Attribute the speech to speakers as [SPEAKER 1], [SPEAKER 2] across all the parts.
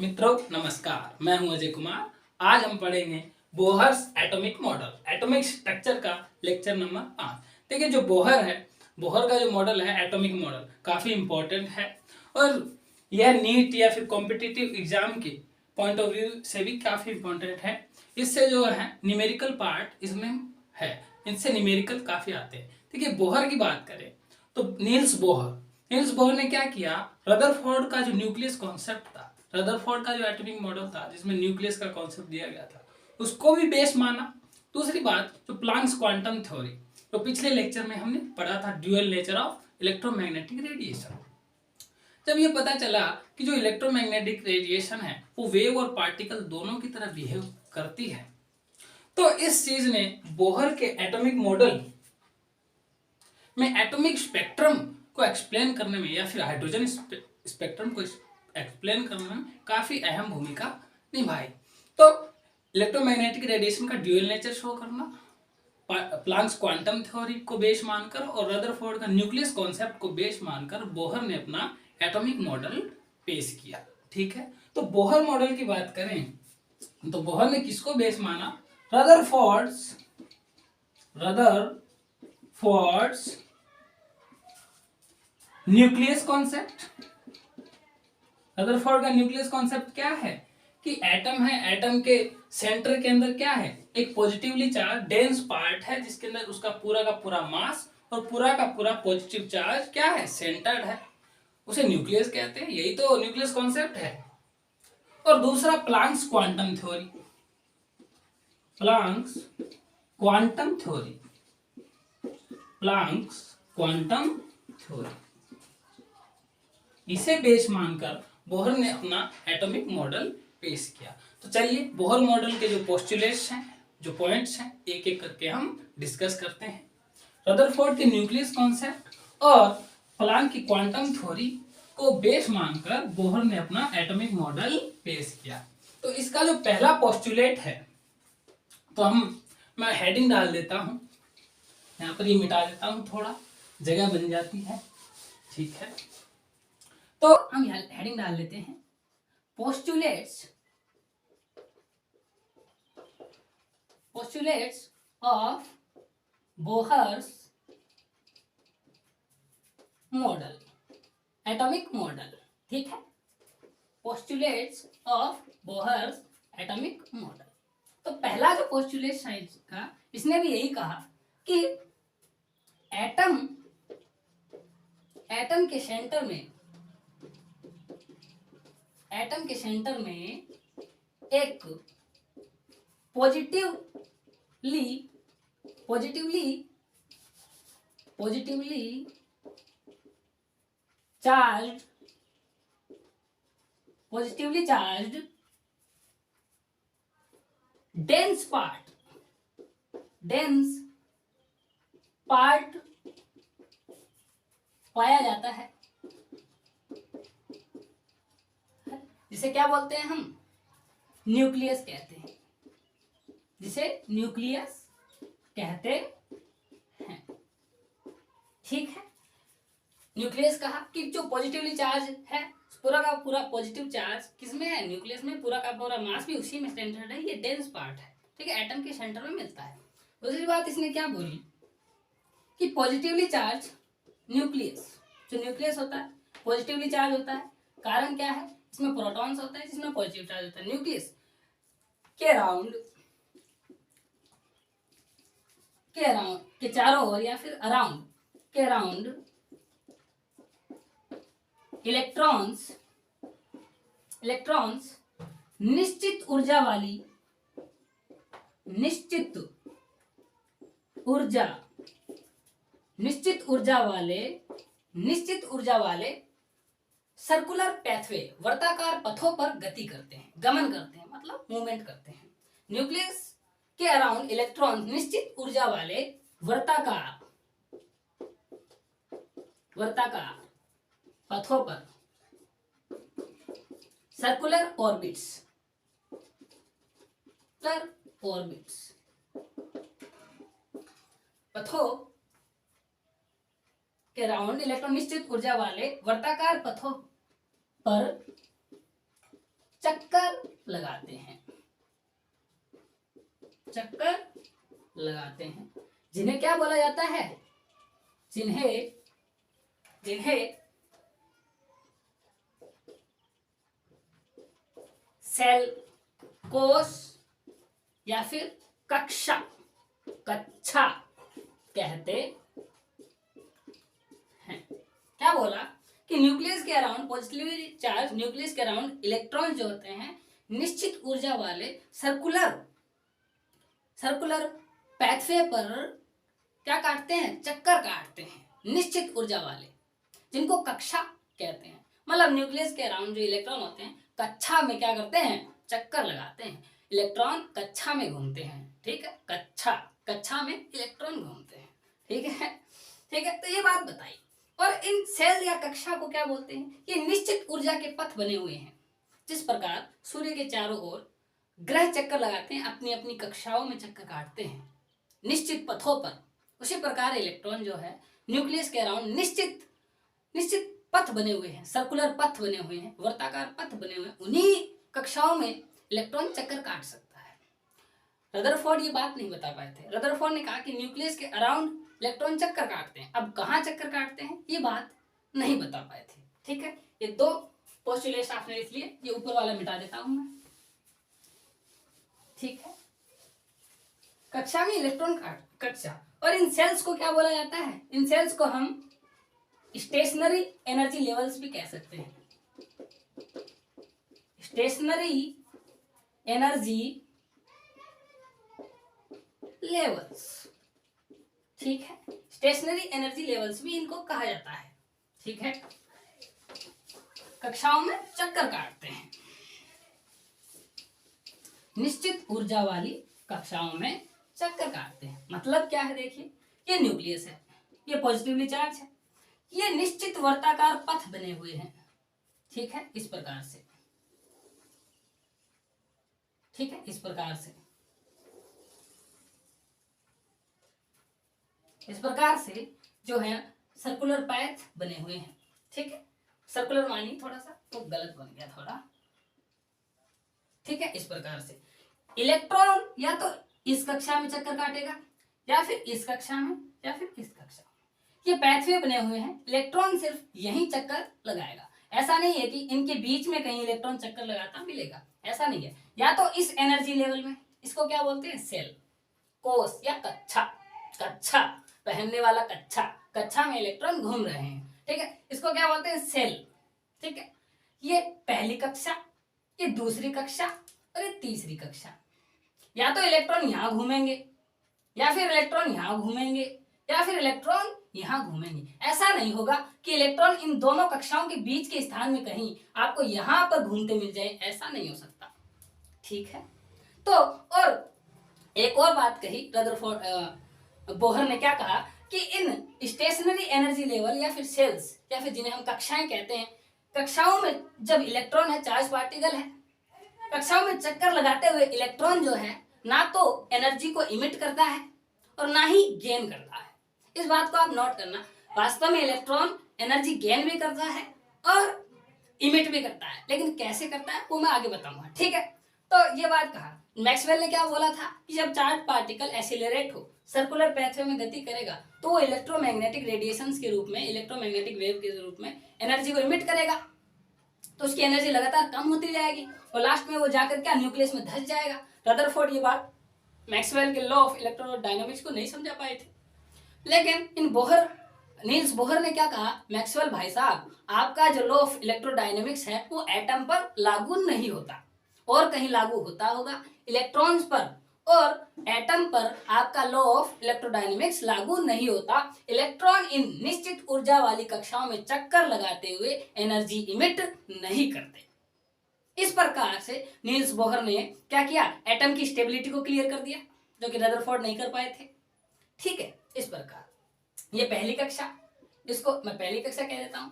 [SPEAKER 1] मित्रों नमस्कार, मैं हूं अजय कुमार। आज हम पढ़ेंगे Bohr's atomic model, atomic structure का लेक्चर नंबर 5। देखिए जो बोहर है, बोहर का जो मॉडल है एटॉमिक मॉडल काफ़ी इंपॉर्टेंट है और यह नीट या फिर कॉम्पिटिटिव एग्जाम के पॉइंट ऑफ व्यू से भी काफ़ी इंपॉर्टेंट है। इससे जो है न्यूमेरिकल पार्ट इसमें है, इनसे न्यूमेरिकल काफ़ी आते हैं। देखिए बोहर की बात करें तो नील्स बोहर ने क्या किया, रदरफोर्ड का जो न्यूक्लियस कॉन्सेप्ट था, रदरफोर्ड का जो एटॉमिक मॉडल था जिसमें न्यूक्लियस का कॉन्सेप्ट दिया गया था, उसको भी बेस माना। दूसरी बात जो प्लांक्स क्वांटम थ्योरी, तो पिछले लेक्चर में हमने पढ़ा था dual nature of electromagnetic radiation. जब ये पता चला कि जो इलेक्ट्रोमैग्नेटिक रेडिएशन है वो वेव और पार्टिकल दोनों की तरह बिहेव करती है, तो इस चीज ने बोहर के एटॉमिक मॉडल में एटॉमिक स्पेक्ट्रम को एक्सप्लेन करने में या फिर हाइड्रोजन स्पेक्ट्रम को एक्सप्लेन करने में काफी अहम भूमिका निभाई। तो इलेक्ट्रोमैग्नेटिक रेडिएशन का ड्यूअल नेचर शो करना, प्लांक्स क्वांटम थ्योरी को बेस मानकर और रदरफोर्ड का न्यूक्लियस कॉन्सेप्ट को बेस मानकर बोहर ने अपना एटॉमिक मॉडल पेश किया। ठीक है, तो बोहर मॉडल की बात करें तो बोहर ने किसको बेस माना, रदरफोर्ड्स न्यूक्लियस कॉन्सेप्ट। रदरफोर्ड का न्यूक्लियस कॉन्सेप्ट क्या है कि एटम है, एटम के सेंटर के अंदर क्या है, एक पॉजिटिवली चार्ज डेंस पार्ट है जिसके अंदर उसका पूरा का पूरा मास और पूरा का पूरा पॉजिटिव चार्ज क्या है, सेंटर्ड है, उसे न्यूक्लियस कहते हैं। यही तो न्यूक्लियस कॉन्सेप्ट है। और दूसरा Planck's quantum theory, Planck's quantum theory, Planck's quantum theory, इसे बेस मानकर बोहर ने अपना एटॉमिक मॉडल पेश किया। तो चलिए बोहर मॉडल के जो पोस्टुलेट्स हैं, जो पॉइंट्स हैं, एक एक करके हम डिस्कस करते हैं। रदरफोर्ड के न्यूक्लियस कॉन्सेप्ट और प्लांक की क्वांटम थ्योरी को बेस मानकर बोहर ने अपना एटॉमिक मॉडल पेश किया। तो इसका जो पहला पोस्टुलेट है, तो मैं हेडिंग डाल देता हूं, यहाँ पर ये मिटा देता हूं, थोड़ा जगह बन जाती है। ठीक है, तो हम यहाँ हेडिंग डाल लेते हैं, postulates of Bohr's model, atomic model. ठीक है, postulates of Bohr's atomic model. तो पहला जो पोस्टुलेट है इसका, इसने भी यही कहा कि एटम के सेंटर में एक पॉजिटिवली चार्ज्ड डेंस पार्ट पाया जाता है, जिसे क्या बोलते हैं हम, न्यूक्लियस कहते हैं, जिसे न्यूक्लियस कहते हैं। ठीक है, न्यूक्लियस कहा कि जो पॉजिटिवली चार्ज है, पूरा का पूरा पॉजिटिव चार्ज किसमें है, न्यूक्लियस में, पूरा का पूरा मास भी उसी में सेंटर्ड है, ये डेंस पार्ट है। ठीक है, एटम के सेंटर में मिलता है। दूसरी बात इसने क्या बोली कि पॉजिटिवली चार्ज न्यूक्लियस, जो न्यूक्लियस होता है पॉजिटिवली चार्ज होता है। कारण क्या है, इसमें प्रोटॉन्स होता है जिसमें पॉजिटिव चार्ज होता है। न्यूक्लियस के राउंड के चारों ओर या फिर अराउंड के राउंड इलेक्ट्रॉन्स निश्चित ऊर्जा वाले सर्कुलर पैथवे, वर्ताकार पथों पर गति करते हैं, गमन करते हैं, मतलब मूवमेंट करते हैं। न्यूक्लियस के अराउंड इलेक्ट्रॉन निश्चित ऊर्जा वाले वर्ताकार पथों पर, सर्कुलर ऑर्बिट्स पथों के राउंड इलेक्ट्रॉन निश्चित ऊर्जा वाले वर्ताकार पथों पर चक्कर लगाते हैं, चक्कर लगाते हैं, जिन्हें क्या बोला जाता है, जिन्हें सेल, कोश या फिर कक्षा कहते हैं। क्या बोला कि न्यूक्लियस के अराउंड पॉजिटिवली चार्ज न्यूक्लियस के अराउंड इलेक्ट्रॉन जो होते हैं निश्चित ऊर्जा वाले सर्कुलर पैथवे पर क्या काटते हैं, चक्कर काटते हैं, निश्चित ऊर्जा वाले, जिनको कक्षा कहते हैं। मतलब न्यूक्लियस के अराउंड जो इलेक्ट्रॉन होते हैं कक्षा में क्या करते हैं, चक्कर लगाते हैं, इलेक्ट्रॉन कक्षा में घूमते हैं। ठीक है, कक्षा में इलेक्ट्रॉन घूमते हैं। ठीक है, तो ये बात बताई। और इन सेल या कक्षा को क्या बोलते हैं, ये निश्चित ऊर्जा के पथ बने हुए हैं। जिस प्रकार सूर्य के चारों ओर ग्रह चक्कर लगाते हैं, अपनी अपनी कक्षाओं में चक्कर काटते हैं निश्चित पथों पर, उसी प्रकार इलेक्ट्रॉन जो है न्यूक्लियस के अराउंड निश्चित पथ बने हुए हैं, सर्कुलर पथ बने हुए हैं, वर्ताकार पथ बने हुए हैं। उन्हीं कक्षाओं में इलेक्ट्रॉन चक्कर काट सकता है। रदरफोर्ड ये बात नहीं बता पाए थे। रदरफोर्ड ने कहा कि न्यूक्लियस के अराउंड इलेक्ट्रॉन चक्कर काटते हैं, अब कहाँ चक्कर काटते हैं ये बात नहीं बता पाए थे। ठीक है, ये दो पोस्टुलेट्स आपने लिख लिए, ये ऊपर वाला मिटा देता हूं मैं। ठीक है, कक्षा में इलेक्ट्रॉन कक्षा। और इन सेल्स को क्या बोला जाता है, इन सेल्स को हम स्टेशनरी एनर्जी लेवल्स भी कह सकते हैं, स्टेशनरी एनर्जी लेवल्स। ठीक है, स्टेशनरी एनर्जी लेवल्स भी इनको कहा जाता है। ठीक है, कक्षाओं में चक्कर काटते हैं, निश्चित ऊर्जा वाली कक्षाओं में चक्कर काटते हैं। मतलब क्या है, देखिए ये न्यूक्लियस है, ये पॉजिटिवली चार्ज है, ये निश्चित वर्ताकार पथ बने हुए हैं। ठीक है, इस प्रकार से, ठीक है, इस प्रकार से जो है सर्कुलर पैथ बने हुए हैं। ठीक है, सर्कुलर मानी थोड़ा सा तो गलत बन गया थोड़ा। ठीक है, इस प्रकार से इलेक्ट्रॉन या तो इस कक्षा में चक्कर काटेगा, या फिर इस कक्षा में, या फिर इस कक्षा में। ये पैथवे बने हुए हैं, इलेक्ट्रॉन सिर्फ यहीं चक्कर लगाएगा। ऐसा नहीं है कि इनके बीच में कहीं इलेक्ट्रॉन चक्कर लगाता मिलेगा, ऐसा नहीं है। या तो इस एनर्जी लेवल में, इसको क्या बोलते हैं, सेल, कोश या कक्षा पहनने वाला कक्षा में इलेक्ट्रॉन घूम रहे हैं। ठीक है, इसको क्या बोलते हैं, सेल। ठीक है, ये पहली कक्षा, ये दूसरी कक्षा और ये तीसरी कक्षा। या तो इलेक्ट्रॉन यहां घूमेंगे, या फिर इलेक्ट्रॉन यहां घूमेंगे, या फिर इलेक्ट्रॉन यहां घूमेंगे। ऐसा नहीं होगा कि इलेक्ट्रॉन इन दोनों कक्षाओं के बीच के स्थान में कहीं आपको यहां पर घूमते मिल जाए, ऐसा नहीं हो सकता। ठीक है, तो और एक और बात कही रदरफोर्ड, बोहर ने क्या कहा कि इन स्टेशनरी एनर्जी लेवल या फिर सेल्स, या फिर जिन्हें हम कक्षाएं कहते हैं, कक्षाओं में जब इलेक्ट्रॉन है, चार्ज पार्टिकल है, कक्षाओं में चक्कर लगाते हुए इलेक्ट्रॉन जो है ना तो एनर्जी को इमिट करता है और ना ही गेन करता है। इस बात को आप नोट करना, वास्तव में इलेक्ट्रॉन एनर्जी गेन भी करता है और इमिट भी करता है, लेकिन कैसे करता है वो मैं आगे बताऊंगा। ठीक है, तो ये बात कहा। मैक्सवेल ने क्या बोला था कि जब चार्ज पार्टिकल एक्सीलरेट हो, सर्कुलर पैथवे में गति करेगा, तो वो इलेक्ट्रोमैग्नेटिक रेडिएशंस के रूप में, इलेक्ट्रोमैग्नेटिक वेव के रूप में एनर्जी को इमिट करेगा, तो उसकी एनर्जी लगातार कम होती जाएगी और लास्ट में वो जाकर क्या, न्यूक्लियस में धंस जाएगा। रदरफोर्ड ये बात मैक्सवेल के लॉ ऑफ इलेक्ट्रोडायनामिक्स को नहीं समझा पाए थे, लेकिन नील्स बोहर ने क्या कहा, मैक्सवेल भाई साहब, आपका जो लॉ ऑफ इलेक्ट्रोडायनामिक्स है वो एटम पर लागू नहीं होता, और कहीं लागू होता होगा, इलेक्ट्रॉन्स पर, और एटम पर आपका लॉ ऑफ इलेक्ट्रोडायनामिक्स लागू नहीं होता। इलेक्ट्रॉन इन निश्चित ऊर्जा वाली कक्षाओं में चक्कर लगाते हुए एनर्जी इमिट नहीं करते। इस प्रकार से नील्स बोहर ने क्या किया, एटम की स्टेबिलिटी को क्लियर कर दिया, जो कि रदरफोर्ड नहीं कर पाए थे। ठीक है, इस प्रकार ये पहली कक्षा, इसको मैं पहली कक्षा कह देता हूं,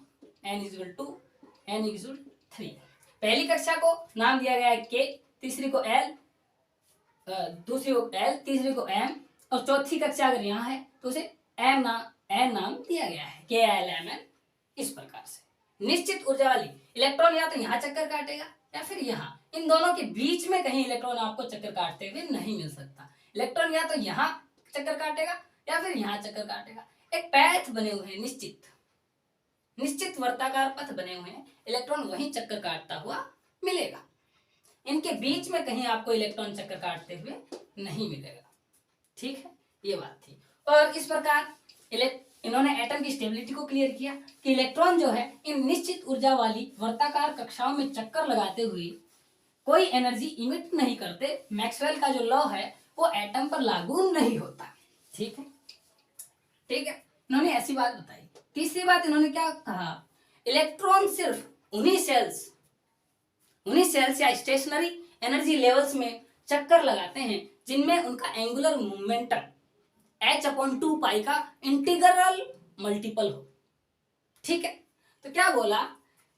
[SPEAKER 1] n=3। पहली कक्षा को नाम दिया गया है k, तीसरी को l, दूसरी को l, तीसरी को m, और चौथी कक्षा अगर यहाँ है तो उसे n नाम दिया गया है, KLMN। इस प्रकार से निश्चित ऊर्जा वाली इलेक्ट्रॉन या तो यहाँ चक्कर काटेगा या फिर यहाँ,
[SPEAKER 2] इन दोनों के बीच में कहीं इलेक्ट्रॉन आपको चक्कर काटते हुए नहीं मिल सकता। इलेक्ट्रॉन या तो यहाँ चक्कर काटेगा या फिर यहाँ चक्कर काटेगा। एक पैथ बने हुए हैं, निश्चित वर्ताकार पथ बने हुए हैं, इलेक्ट्रॉन वहीं चक्कर काटता हुआ मिलेगा। इनके बीच में कहीं आपको इलेक्ट्रॉन चक्कर काटते हुए नहीं मिलेगा। ठीक है, ये बात थी। और इस प्रकार इन्होंने एटम की स्टेबिलिटी को क्लियर किया कि इलेक्ट्रॉन जो है इन निश्चित ऊर्जा वाली वर्ताकार कक्षाओं में चक्कर लगाते हुए कोई एनर्जी इमिट नहीं करते। मैक्सवेल का जो लॉ है वो एटम पर लागू नहीं होता। ठीक है, ठीक है, इन्होंने ऐसी बात बताई। तीसरी बात इन्होंने क्या कहा, इलेक्ट्रॉन सिर्फ उन्हीं सेल्स या स्टेशनरी एनर्जी लेवल्स में चक्कर लगाते हैं जिनमें उनका एंगुलर मोमेंटम h/2 का इंटीग्रल मल्टीपल हो। ठीक है, तो क्या बोला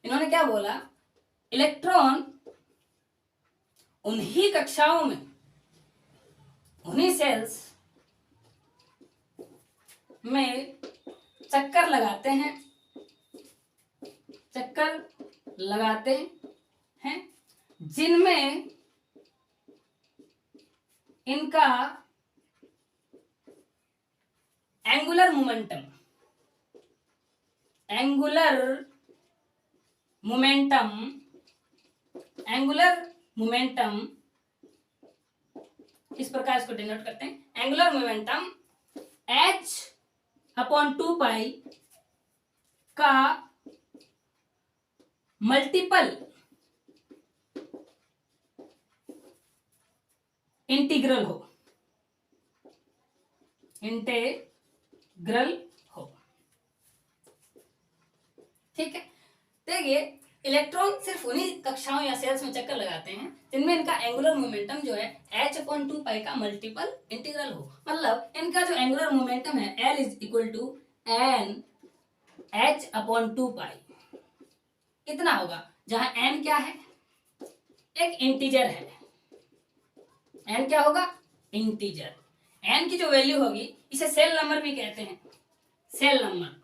[SPEAKER 2] इन्होंने, क्या बोला, इलेक्ट्रॉन उन्हीं कक्षाओं में, उन्हीं सेल्स में चक्कर लगाते हैं जिनमें इनका एंगुलर मोमेंटम इस प्रकार इसको डिनोट करते हैं, एंगुलर मोमेंटम h/2 का मल्टीपल इंटीग्रल हो। ठीक है, देखिए इलेक्ट्रॉन सिर्फ उन्हीं कक्षाओं या सेल्स में चक्कर लगाते हैं जिनमें इनका एंगुलर मोमेंटम जो है h/2 का मल्टीपल इंटीग्रल हो। मतलब इनका जो एंगुलर मोमेंटम है L = n h/2 इतना होगा, जहां n क्या है, एक इंटीजर है। n क्या होगा, इंटीजर। n की जो वैल्यू होगी, इसे सेल नंबर भी कहते हैं, सेल नंबर।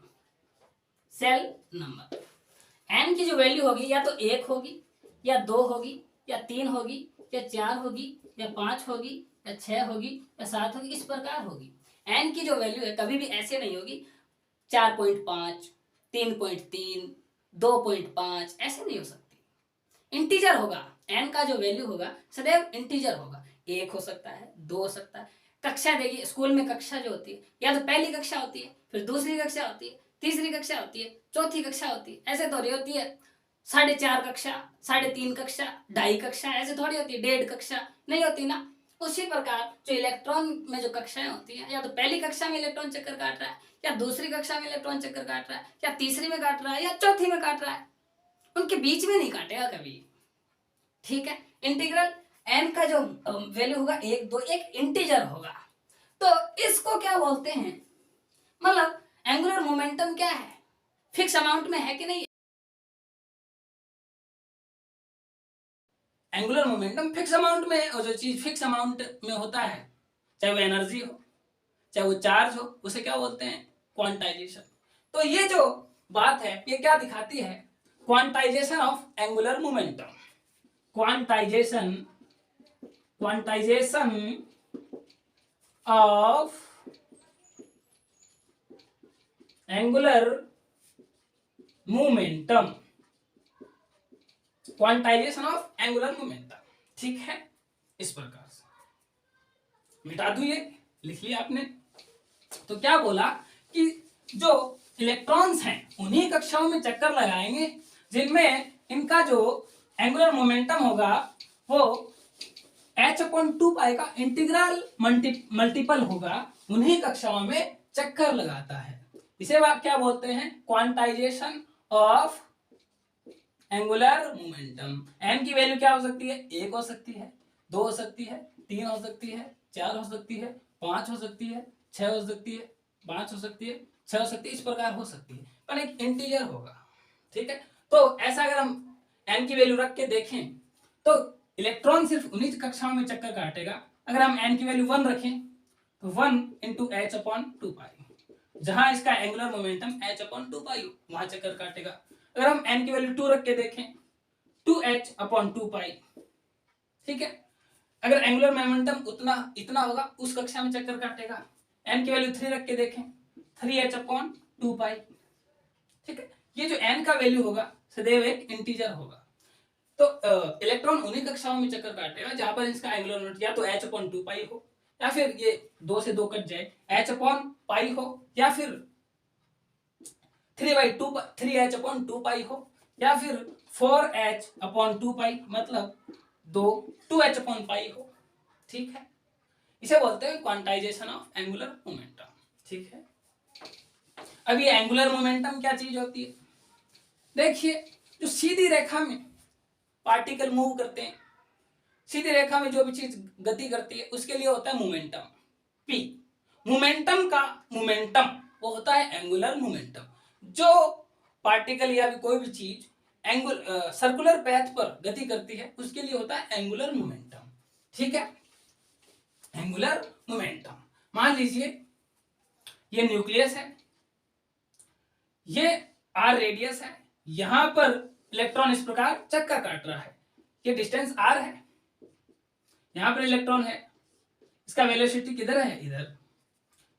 [SPEAKER 2] n की जो वैल्यू होगी या तो 1 होगी या 2 होगी या 3 होगी या 4 होगी या 5 होगी या 6 होगी या 7 होगी, इस प्रकार होगी। n की जो वैल्यू है कभी भी ऐसे नहीं होगी 4.5, 3.3, 2.5, ऐसे नहीं हो सकती। इंटीजर होगा, n का जो वैल्यू होगा सदैव इंटीजर होगा। 1 हो सकता है, 2 हो सकता है। कक्षा देखिए, स्कूल में कक्षा जो होती है या तो पहली कक्षा होती है, फिर दूसरी कक्षा होती है, तीसरी कक्षा होती है, चौथी कक्षा होती है। ऐसे थोड़ी होती है 4.5 कक्षा, 3.5 कक्षा, 2.5 कक्षा, ऐसे थोड़ी होती है 1.5 कक्षा, नहीं होती ना। उसी प्रकार जो इलेक्ट्रॉन में जो कक्षाएं होती हैं, या तो पहली कक्षा में इलेक्ट्रॉन चक्कर काट रहा है, या दूसरी कक्षा में इलेक्ट्रॉन चक्कर काट रहा है, या तीसरी में काट रहा है, या चौथी में काट रहा है, उनके बीच में नहीं काटेगा कभी। ठीक है, इंटीग्रल n का जो वैल्यू होगा 1, 2, एक इंटीजर होगा। तो इसको क्या बोलते हैं, मतलब एंगुलर मोमेंटम क्या है, फिक्स अमाउंट में है कि नहीं।
[SPEAKER 1] एंगुलर मोमेंटम फिक्स अमाउंट में है, और जो चीज फिक्स अमाउंट में होता है, चाहे वो एनर्जी हो, चाहे वो चार्ज हो, उसे क्या बोलते हैं, क्वांटाइजेशन। तो ये जो बात है ये क्या दिखाती है, quantization of angular momentum. Quantization of angular momentum, quantization of angular momentum. ठीक है, इस प्रकार से मिटा दूं, ये लिख लिया आपने। तो क्या बोला कि जो इलेक्ट्रॉन्स हैं उन्हीं कक्षाओं में चक्कर लगाएंगे जिनमें इनका जो एंगुलर मोमेंटम होगा वो h/2 का इंटीग्रल मल्टीपल होगा, उन्हीं कक्षाओं में चक्कर लगाता है। इसे क्या बोलते हैं, quantization of angular momentum. n की वैल्यू क्या हो सकती है, 1 हो सकती है, 2 हो सकती है, 3 हो सकती है, 4 हो सकती है, 5 हो सकती है, 6 हो सकती है, 5 हो सकती है, 6 हो सकती है, इस प्रकार हो सकती है, पर एक इंटीजर होगा। ठीक है, तो ऐसा अगर हम n की वैल्यू रख के देखें तो इलेक्ट्रॉन सिर्फ उन्हीं कक्षाओं में चक्कर काटेगा। अगर हम n की वैल्यू 1 रखें तो 1 × h/2 जहां इसका एंगुलर मोमेंटम h/2 हो, वहां चक्कर काटेगा। अगर हम n की वैल्यू 2 रख के देखें 2h/2 ठीक है। अगर एंगुलर मोमेंटम उतना इतना होगा उस कक्षा में चक्कर काटेगा। n की वैल्यू 3 रख के देखें, 3h/2π। ठीक है, ये जो n का वैल्यू होगा सदैव एक इंटीजर होगा। तो इलेक्ट्रॉन उन्हीं कक्षाओं में चक्कर काटेगा जहां पर इसका एंगुलर मोमेंटम या तो h/2π हो, या फिर ये 2 से 2 कट जाए h/π हो, या फिर 3h/2π हो, या फिर 4h/2π मतलब 2h/π हो। ठीक है, इसे बोलते हैं क्वांटाइजेशन ऑफ एंगुलर मोमेंटम। ठीक है, अब ये एंगुलर मोमेंटम क्या चीज होती है? देखिए, जो सीधी रेखा में पार्टिकल मूव करते हैं, सीधी रेखा में जो भी चीज गति करती है उसके लिए होता है मोमेंटम p। मोमेंटम का मोमेंटम वो होता है एंगुलर मोमेंटम। जो पार्टिकल या भी कोई भी चीज सर्कुलर पैथ पर गति करती है उसके लिए होता है एंगुलर मोमेंटम। ठीक है, एंगुलर मोमेंटम। मान लीजिए ये न्यूक्लियस है, ये r रेडियस है, यहां पर इलेक्ट्रॉन इस प्रकार चक्कर काट रहा है, ये डिस्टेंस r है, यहां पर इलेक्ट्रॉन है, इसका वेलोसिटी किधर है? इधर।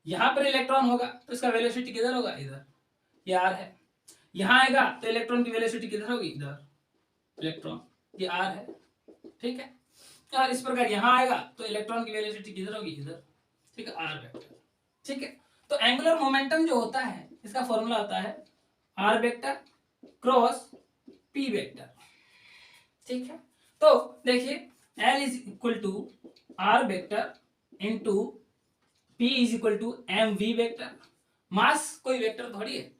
[SPEAKER 1] यहां पर इलेक्ट्रॉन होगा तो इसका वेलोसिटी किधर होगा? इधर। ये r है, यहां आएगा तो इलेक्ट्रॉन की वेलोसिटी किधर होगी? इधर। इलेक्ट्रॉन ये r है। ठीक है, और इस प्रकार यहां आएगा तो इलेक्ट्रॉन की वेलोसिटी किधर होगी? इधर। ठीक है, r वेक्टर। ठीक है, तो एंगुलर मोमेंटम जो होता है इसका फॉर्मूला होता है r vector cross p vector. ठीक है, तो देखिए L is equal to r vector into p is equal to mv vector. Mass कोई वेक्टर थोड़ी है,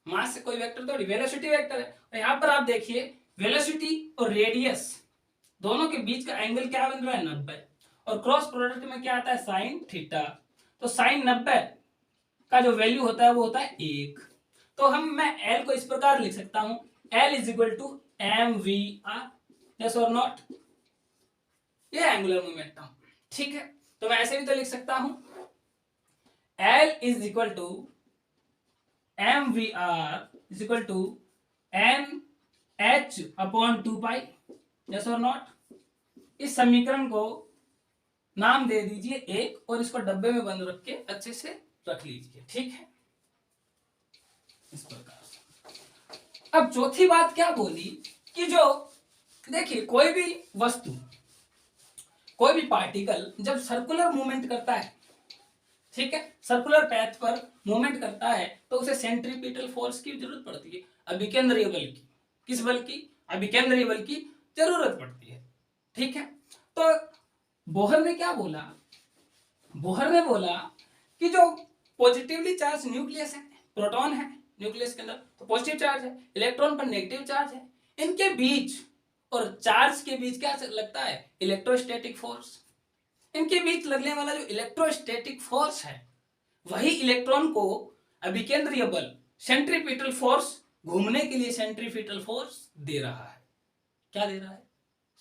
[SPEAKER 1] मास से कोई वेक्टर थोड़ी, वेलोसिटी वेक्टर है। और यहाँ पर आप देखिए वेलोसिटी और रेडियस दोनों के बीच का एंगल क्या बन रहा है? 90। और क्रॉस प्रोडक्ट में क्या आता है? Sine theta. तो साइन 90 का जो वैल्यू होता है वो होता है 1। तो मैं L को इस प्रकार लिख सकता हूं, L is equal to mvr। Yes or not? ये एंगुलर मोमेंटम। ठीक है, तो मैं ऐसे भी तो लिख सकता हूं L is equal to mvr is equal to nh/2π। Yes or not? इस समीकरण को नाम दे दीजिए 1 और इसको डब्बे में बंद रख के अच्छे से रख लीजिए। ठीक है, इस प्रकार से। अब चौथी बात क्या बोली कि जो देखिए कोई भी वस्तु, कोई भी पार्टिकल जब सर्कुलर मूवमेंट करता है, ठीक है, सर्कुलर पैथ पर मूवमेंट करता है तो उसे सेंट्रीपिटल फोर्स की जरूरत पड़ती है, अभिकेंद्रीय बल की। किस बल की? अभिकेंद्रीय बल की जरूरत पड़ती है। ठीक है, तो बोहर ने क्या बोला? बोहर ने बोला कि जो पॉजिटिवली चार्ज न्यूक्लियस है, प्रोटॉन है न्यूक्लियस के अंदर तो पॉजिटिव चार्ज है, इलेक्ट्रॉन पर नेगेटिव चार्ज है, इनके बीच और चार्ज के बीच क्या लगता है? Electrostatic force. इनके बीच लगने वाला जो इलेक्ट्रोस्टैटिक फोर्स है वही इलेक्ट्रॉन को अभिकेंद्रीय बल, सेंट्रीपिटल फोर्स, घूमने के लिए सेंट्रीपिटल फोर्स दे रहा है। क्या दे रहा है?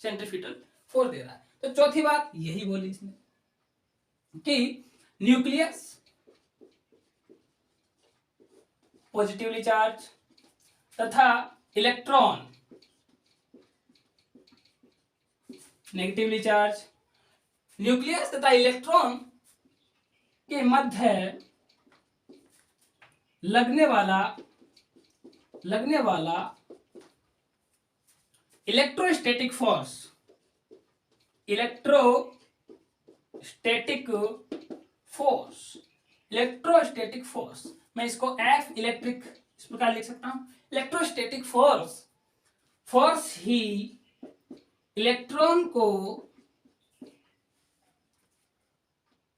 [SPEAKER 1] सेंट्रीपिटल फोर्स दे रहा है। तो चौथी बात यही बोली इसने कि न्यूक्लियस पॉजिटिवली चार्ज तथा इलेक्ट्रॉन नेगेटिवली चार्ज, न्यूक्लियस तथा इलेक्ट्रॉन के मध्य लगने वाला इलेक्ट्रोस्टैटिक फोर्स, इलेक्ट्रोस्टैटिक फोर्स, मैं इसको F इलेक्ट्रिक इस प्रकार लिख सकता हूं। इलेक्ट्रोस्टैटिक फोर्स ही इलेक्ट्रॉन को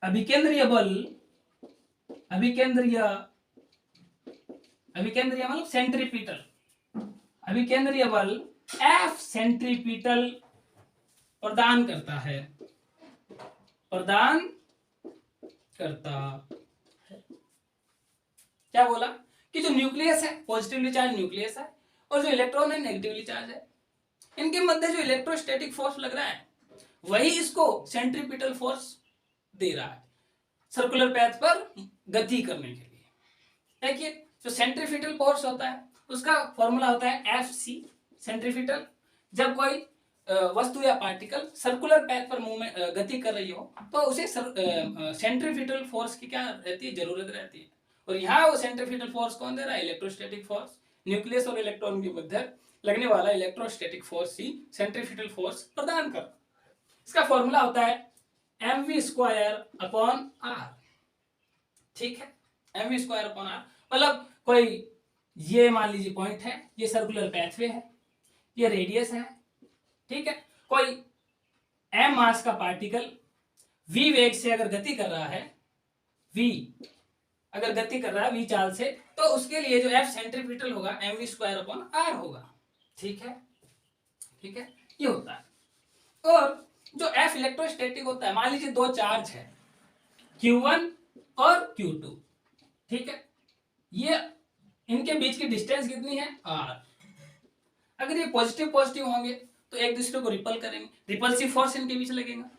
[SPEAKER 1] अभिकेंद्रीय मतलब सेंट्रीपिटल, अभिकेंद्रीय बल F सेंट्रीपिटल प्रदान करता है। क्या बोला कि जो न्यूक्लियस है पॉजिटिवली चार्ज न्यूक्लियस है और जो इलेक्ट्रॉन है नेगेटिवली चार्ज है, इनके मध्य जो इलेक्ट्रोस्टैटिक फोर्स लग रहा है वही इसको सेंट्रीपिटल फोर्स दे रहा है सर्कुलर पैथ पर गति करने के लिए। देखिए जो सेंट्रीपिटल फोर्स होता है उसका फॉर्मूला होता है Fc सेंट्रीपिटल। जब कोई वस्तु या पार्टिकल सर्कुलर पैथ पर मूवमेंट गति कर रही हो तो उसे सेंट्रीफ्यूगल फोर्स की क्या रहती है, जरूरत रहती है। और यहाँ वो सेंट्रीफ्यूगल फोर्स कौन दे रहा है, इलेक्ट्रोस्टैटिक फोर्स। न्यूक्लियस और इलेक्ट्रॉन के मध्य लगने वाला इलेक्ट्रोस्टैटिक फोर्स ही सेंट्रीफ्यूगल फोर्स प्रदान कर। इसका फॉर्मूला होता है mv² r। ठीक है, mv² r मतलब कोई ये मान लीजिए पॉइंट है, ये सर्कुलर पैथवे है, ये रेडियस है, ठीक है। कोई m मास का पार्टिकल v वेग से अगर गति कर रहा है, v अगर गति कर रहा है v चाल से, तो उसके लिए जो f सेंट्रीफ्यूगल होगा mv² r होगा। ठीक है, ठीक है, ये होता है। और जो f इलेक्ट्रोस्टैटिक होता है, मान लीजिए दो चार्ज है Q1 और Q2, ठीक है, ये इनके बीच की डिस्टेंस कितनी है r। अगर ये पॉजिटिव पॉजिटिव होंगे तो एक दूसरे को रिपल करेंगे, रिपल्सिव फोर्स इनके बीच लगेगा।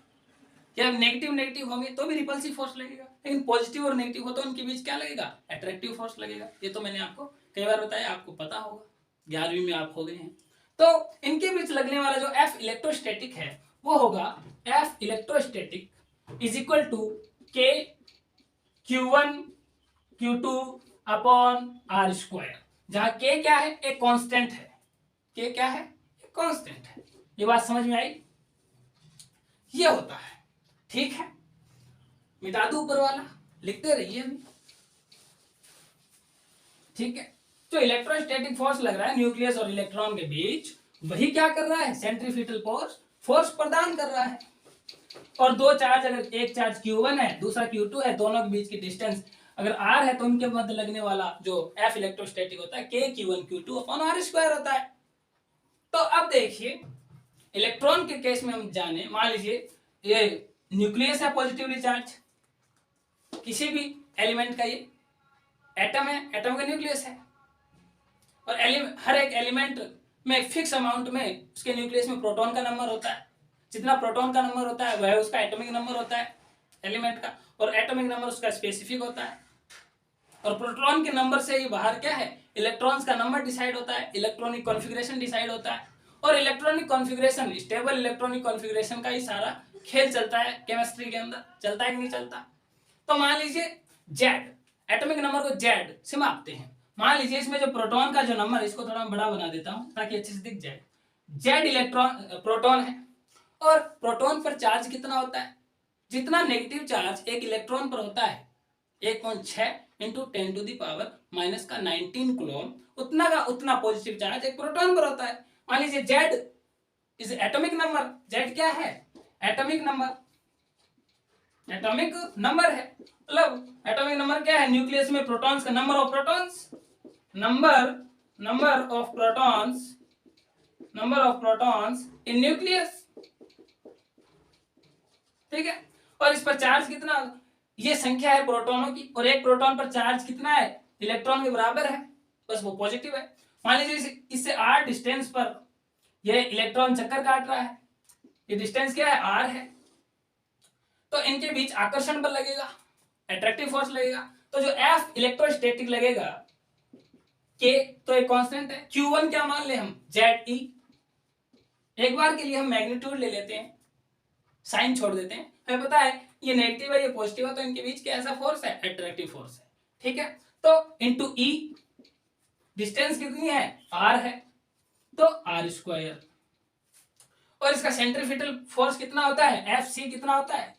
[SPEAKER 1] या नेगेटिव नेगेटिव होंगे तो भी रिपल्सिव फोर्स लगेगा, लेकिन पॉजिटिव और नेगेटिव हो तो इनके बीच क्या लगेगा, अट्रैक्टिव फोर्स लगेगा। ये तो मैंने आपको कई बार बताया, आपको पता होगा, 11वीं में आप हो गए हैं। तो इनके बीच लगने वाला जो F इलेक्ट्रोस्टैटिक है वो होगा F electrostatic is equal to K Q1 Q2 upon r², जहां K क्या है, एक कांस्टेंट है। K क्या है, एक कांस्टेंट है। ये बात समझ में आई, ये होता है। ठीक है, मिटा दो ऊपर वाला, लिखते रहिए अभी। ठीक है, तो इलेक्ट्रोस्टैटिक फोर्स लग रहा है न्यूक्लियस और इलेक्ट्रॉन के बीच, वही क्या कर रहा है, सेंट्रीफ्यूगल फोर्स प्रदान कर रहा है। और दो चार्ज, अगर एक चार्ज Q1 है दूसरा Q2 है, दोनों के बीच की डिस्टेंस अगर r है तो उनके मध्य लगने वाला जो F इलेक्ट्रोस्टैटिक होता है K Q1 Q2 upon r² होता है। तो अब देखिए इलेक्ट्रॉन के केस में हम जाने, मान लीजिए ये न्यूक्लियस है पॉजिटिवली चार्ज, किसी भी एलिमेंट का ये एटम है, एटम का न्यूक्लियस है। और हर एक एलिमेंट में फिक्स अमाउंट में उसके न्यूक्लियस में प्रोटॉन का नंबर होता है। जितना प्रोटॉन का नंबर होता है वह उसका एटॉमिक नंबर होता है एलिमेंट का, और एटॉमिक नंबर उसका स्पेसिफिक होता है। और प्रोटॉन के नंबर से ही बाहर क्या है, इलेक्ट्रॉन्स का नंबर डिसाइड होता है, इलेक्ट्रॉनिक कॉन्फ़िगरेशन डिसाइड होता है। और electronic configuration, stable electronic configuration का ही सारा खेल चलता है केमिस्ट्री के अंदर, चलता है कि नहीं चलता। तो मान लीजिए जेड, एटॉमिक नंबर को जेड से मापते हैं। मान लीजिए इसमें जो प्रोटॉन का जो नंबर, इसको थोड़ा बड़ा बना देता हूं ताकि अच्छे से दिख जाए। जेड इलेक्ट्रॉन प्रोटॉन है, और प्रोटॉन पर चार्ज कितना होता है, जितना नेगेटिव चार्ज एक इलेक्ट्रॉन पर होता है 1.6 इंटू 10⁻⁻⁹ कूलम, उतना का उतना पॉजिटिव चार्ज एक प्रोटॉन पर होता है। मान लीजिए Z is atomic number, Z क्या है, एटॉमिक नंबर, एटॉमिक नंबर है। मतलब एटॉमिक नंबर क्या है, न्यूक्लियस में प्रोटॉन्स का number of protons, number of protons in nucleus. ठीक है, और इस पर चार्ज कितना, ये संख्या है प्रोटॉनों की, और एक प्रोटॉन पर चार्ज कितना है, इलेक्ट्रॉन के बराबर है, बस वो पॉजिटिव है। मान लीजिए इससे r डिस्टेंस पर यह इलेक्ट्रॉन चक्कर काट रहा है, ये डिस्टेंस क्या है, r है। तो इनके बीच आकर्षण बल लगेगा, अट्रैक्टिव फोर्स लगेगा। तो जो F इलेक्ट्रोस्टैटिक लगेगा, K तो एक कांस्टेंट है, Q1 क्या मान ले हम, ZE। एक बार के लिए हम मैग्नीट्यूड ले लेते हैं, साइन छोड़ देते हैं, हमें पता है ये नेगेटिव है ये पॉजिटिव है, तो इनके बीच कैसा फोर्स है, अट्रैक्टिव फोर्स है। ठीक है, तो इंटू E, डिस्टेंस कितनी है, R है, तो r²। और इसका सेंट्रीफ्यूगल फोर्स कितना होता है, FC कितना होता है,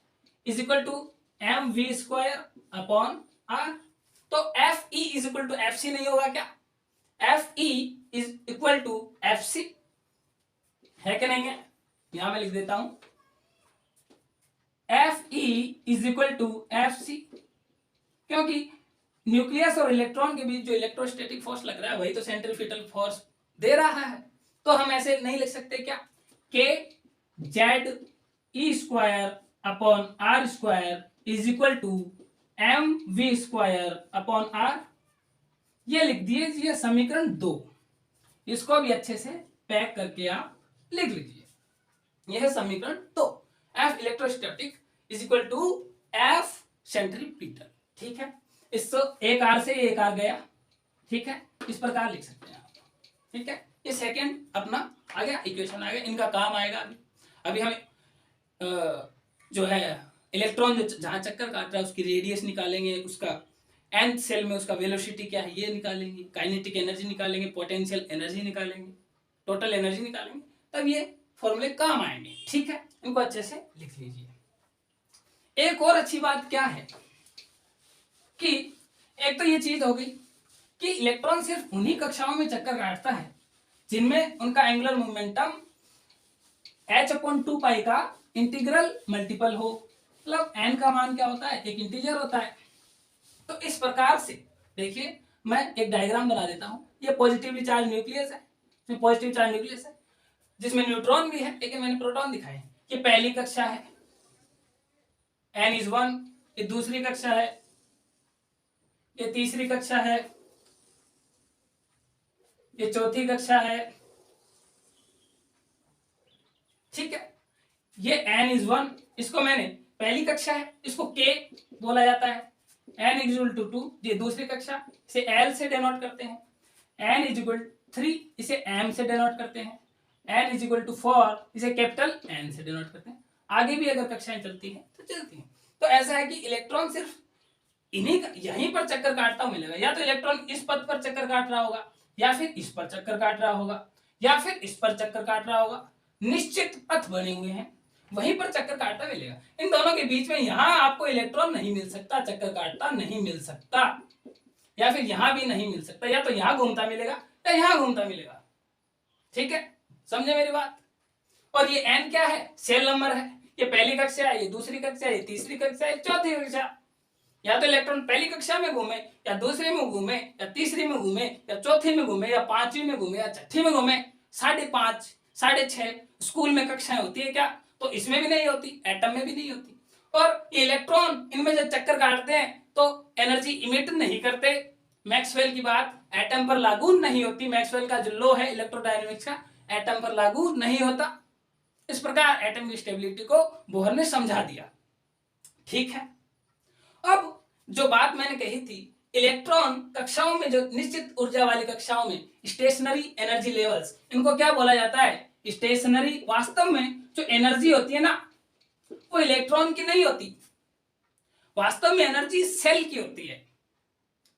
[SPEAKER 1] is equal to mv² upon r। तो Fe is equal to FC नहीं होगा क्या, Fe is equal to FC है कि नहीं है, यहां मैं लिख देता हूं Fe is equal to FC, क्योंकि न्यूक्लियस और इलेक्ट्रॉन के बीच जो इलेक्ट्रोस्टैटिक फोर्स लग रहा है वही तो सेंट्रीफ्यूगल फोर्स दे रहा है। तो हम ऐसे नहीं लिख सकते क्या, K ZE² upon r² is equal to mv² upon r। ये लिख दिए समीकरण 2, इसको भी अच्छे से पैक करके आप लिख लीजिए। यह है समीकरण 2, F electrostatic is equal to F centripetal. ठीक है, इससे एक r से एक r गया। ठीक है, इस प्रकार लिख सकते हैं आप। ठीक है। ये सेकंड अपना आ गया, इक्वेशन आ गया, इनका काम आएगा अभी हमें जो है इलेक्ट्रॉन जो जहां चक्कर काट रहा है उसकी रेडियस निकालेंगे, उसका nth सेल में उसका वेलोसिटी क्या है ये निकालेंगे, काइनेटिक एनर्जी निकालेंगे, पोटेंशियल एनर्जी निकालेंगे, टोटल एनर्जी निकालेंगे, तब ये फॉर्मूले काम आएंगे। ठीक है, इनको अच्छे से लिख लीजिए। एक और अच्छी बात क्या है कि एक तो ये चीज हो गई कि इलेक्ट्रॉन सिर्फ उन्हीं कक्षाओं में चक्कर काटता है जिनमें उनका एंगुलर मोमेंटम h/2 पाई का इंटीग्रल मल्टीपल हो, मतलब n का मान क्या होता है, एक इंटीजर होता है। तो इस प्रकार से देखिए मैं एक डायग्राम बना देता हूं। ये पॉजिटिवली चार्ज न्यूक्लियस है, इसमें पॉजिटिव चार्ज न्यूक्लियस है जिसमें न्यूट्रॉन भी है, लेकिन मैंने प्रोटॉन दिखाए। ये पहली कक्षा है, n=1, ये दूसरी कक्षा है, ये तीसरी कक्षा है, ये चौथी कक्षा है। ठीक है, ये n=1, इसको मैंने पहली कक्षा है, इसको k बोला जाता है। n=2, ये दूसरी कक्षा, इसे l से डिनोट करते हैं। n=3, इसे m से डिनोट करते हैं। n=4, इसे कैपिटल N से डिनोट करते हैं। आगे भी अगर कक्षाएं चलती हैं तो चलती हैं। तो ऐसा है कि इलेक्ट्रॉन सिर्फ इन्हीं यहीं पर चक्कर काटता हुआ मिलेगा, या तो इलेक्ट्रॉन इस पथ पर चक्कर काट रहा होगा, या फिर इस पर चक्कर काट रहा होगा, या फिर इस पर चक्कर काट रहा होगा। निश्चित पथ बने हुए हैं, वहीं पर चक्कर काटता मिलेगा। इन दोनों के बीच में यहां आपको इलेक्ट्रॉन नहीं मिल सकता, चक्कर काटता नहीं मिल सकता, या फिर यहां भी नहीं मिल सकता, या तो यहां घूमता मिलेगा या यहां घूमता मिलेगा। ठीक है, समझे मेरी बात। और ये n क्या है, सेल नंबर है। ये पहली कक्षा है, ये दूसरी कक्षा है, ये तीसरी कक्षा है, चौथी कक्षा। या तो इलेक्ट्रॉन पहली कक्षा में घूमे, या दूसरी में घूमे, या तीसरी में घूमे, या चौथी में घूमे, या पांचवी में घूमे, या छठी में घूमे। 5.5, 6.5 स्कूल में कक्षाएं होती है क्या, तो इसमें भी नहीं होती, एटम में भी नहीं होती। और ये इलेक्ट्रॉन इनमें जब चक्कर काटते हैं तो एनर्जी इमिट नहीं करते। मैक्सवेल की बात एटम पर लागू नहीं होती, मैक्सवेल का जो लॉ है इलेक्ट्रोडायनेमिक्स का एटम पर लागू नहीं होता। इस प्रकार एटम की स्टेबिलिटी को बोहर ने समझा दिया। ठीक है, अब जो बात मैंने कही थी, इलेक्ट्रॉन कक्षाओं में, जो निश्चित ऊर्जा वाली कक्षाओं में स्टेशनरी एनर्जी लेवल्स, इनको क्या बोला जाता है, स्टेशनरी। वास्तव में जो एनर्जी होती है ना, वो इलेक्ट्रॉन की नहीं होती, वास्तव में एनर्जी सेल की होती है।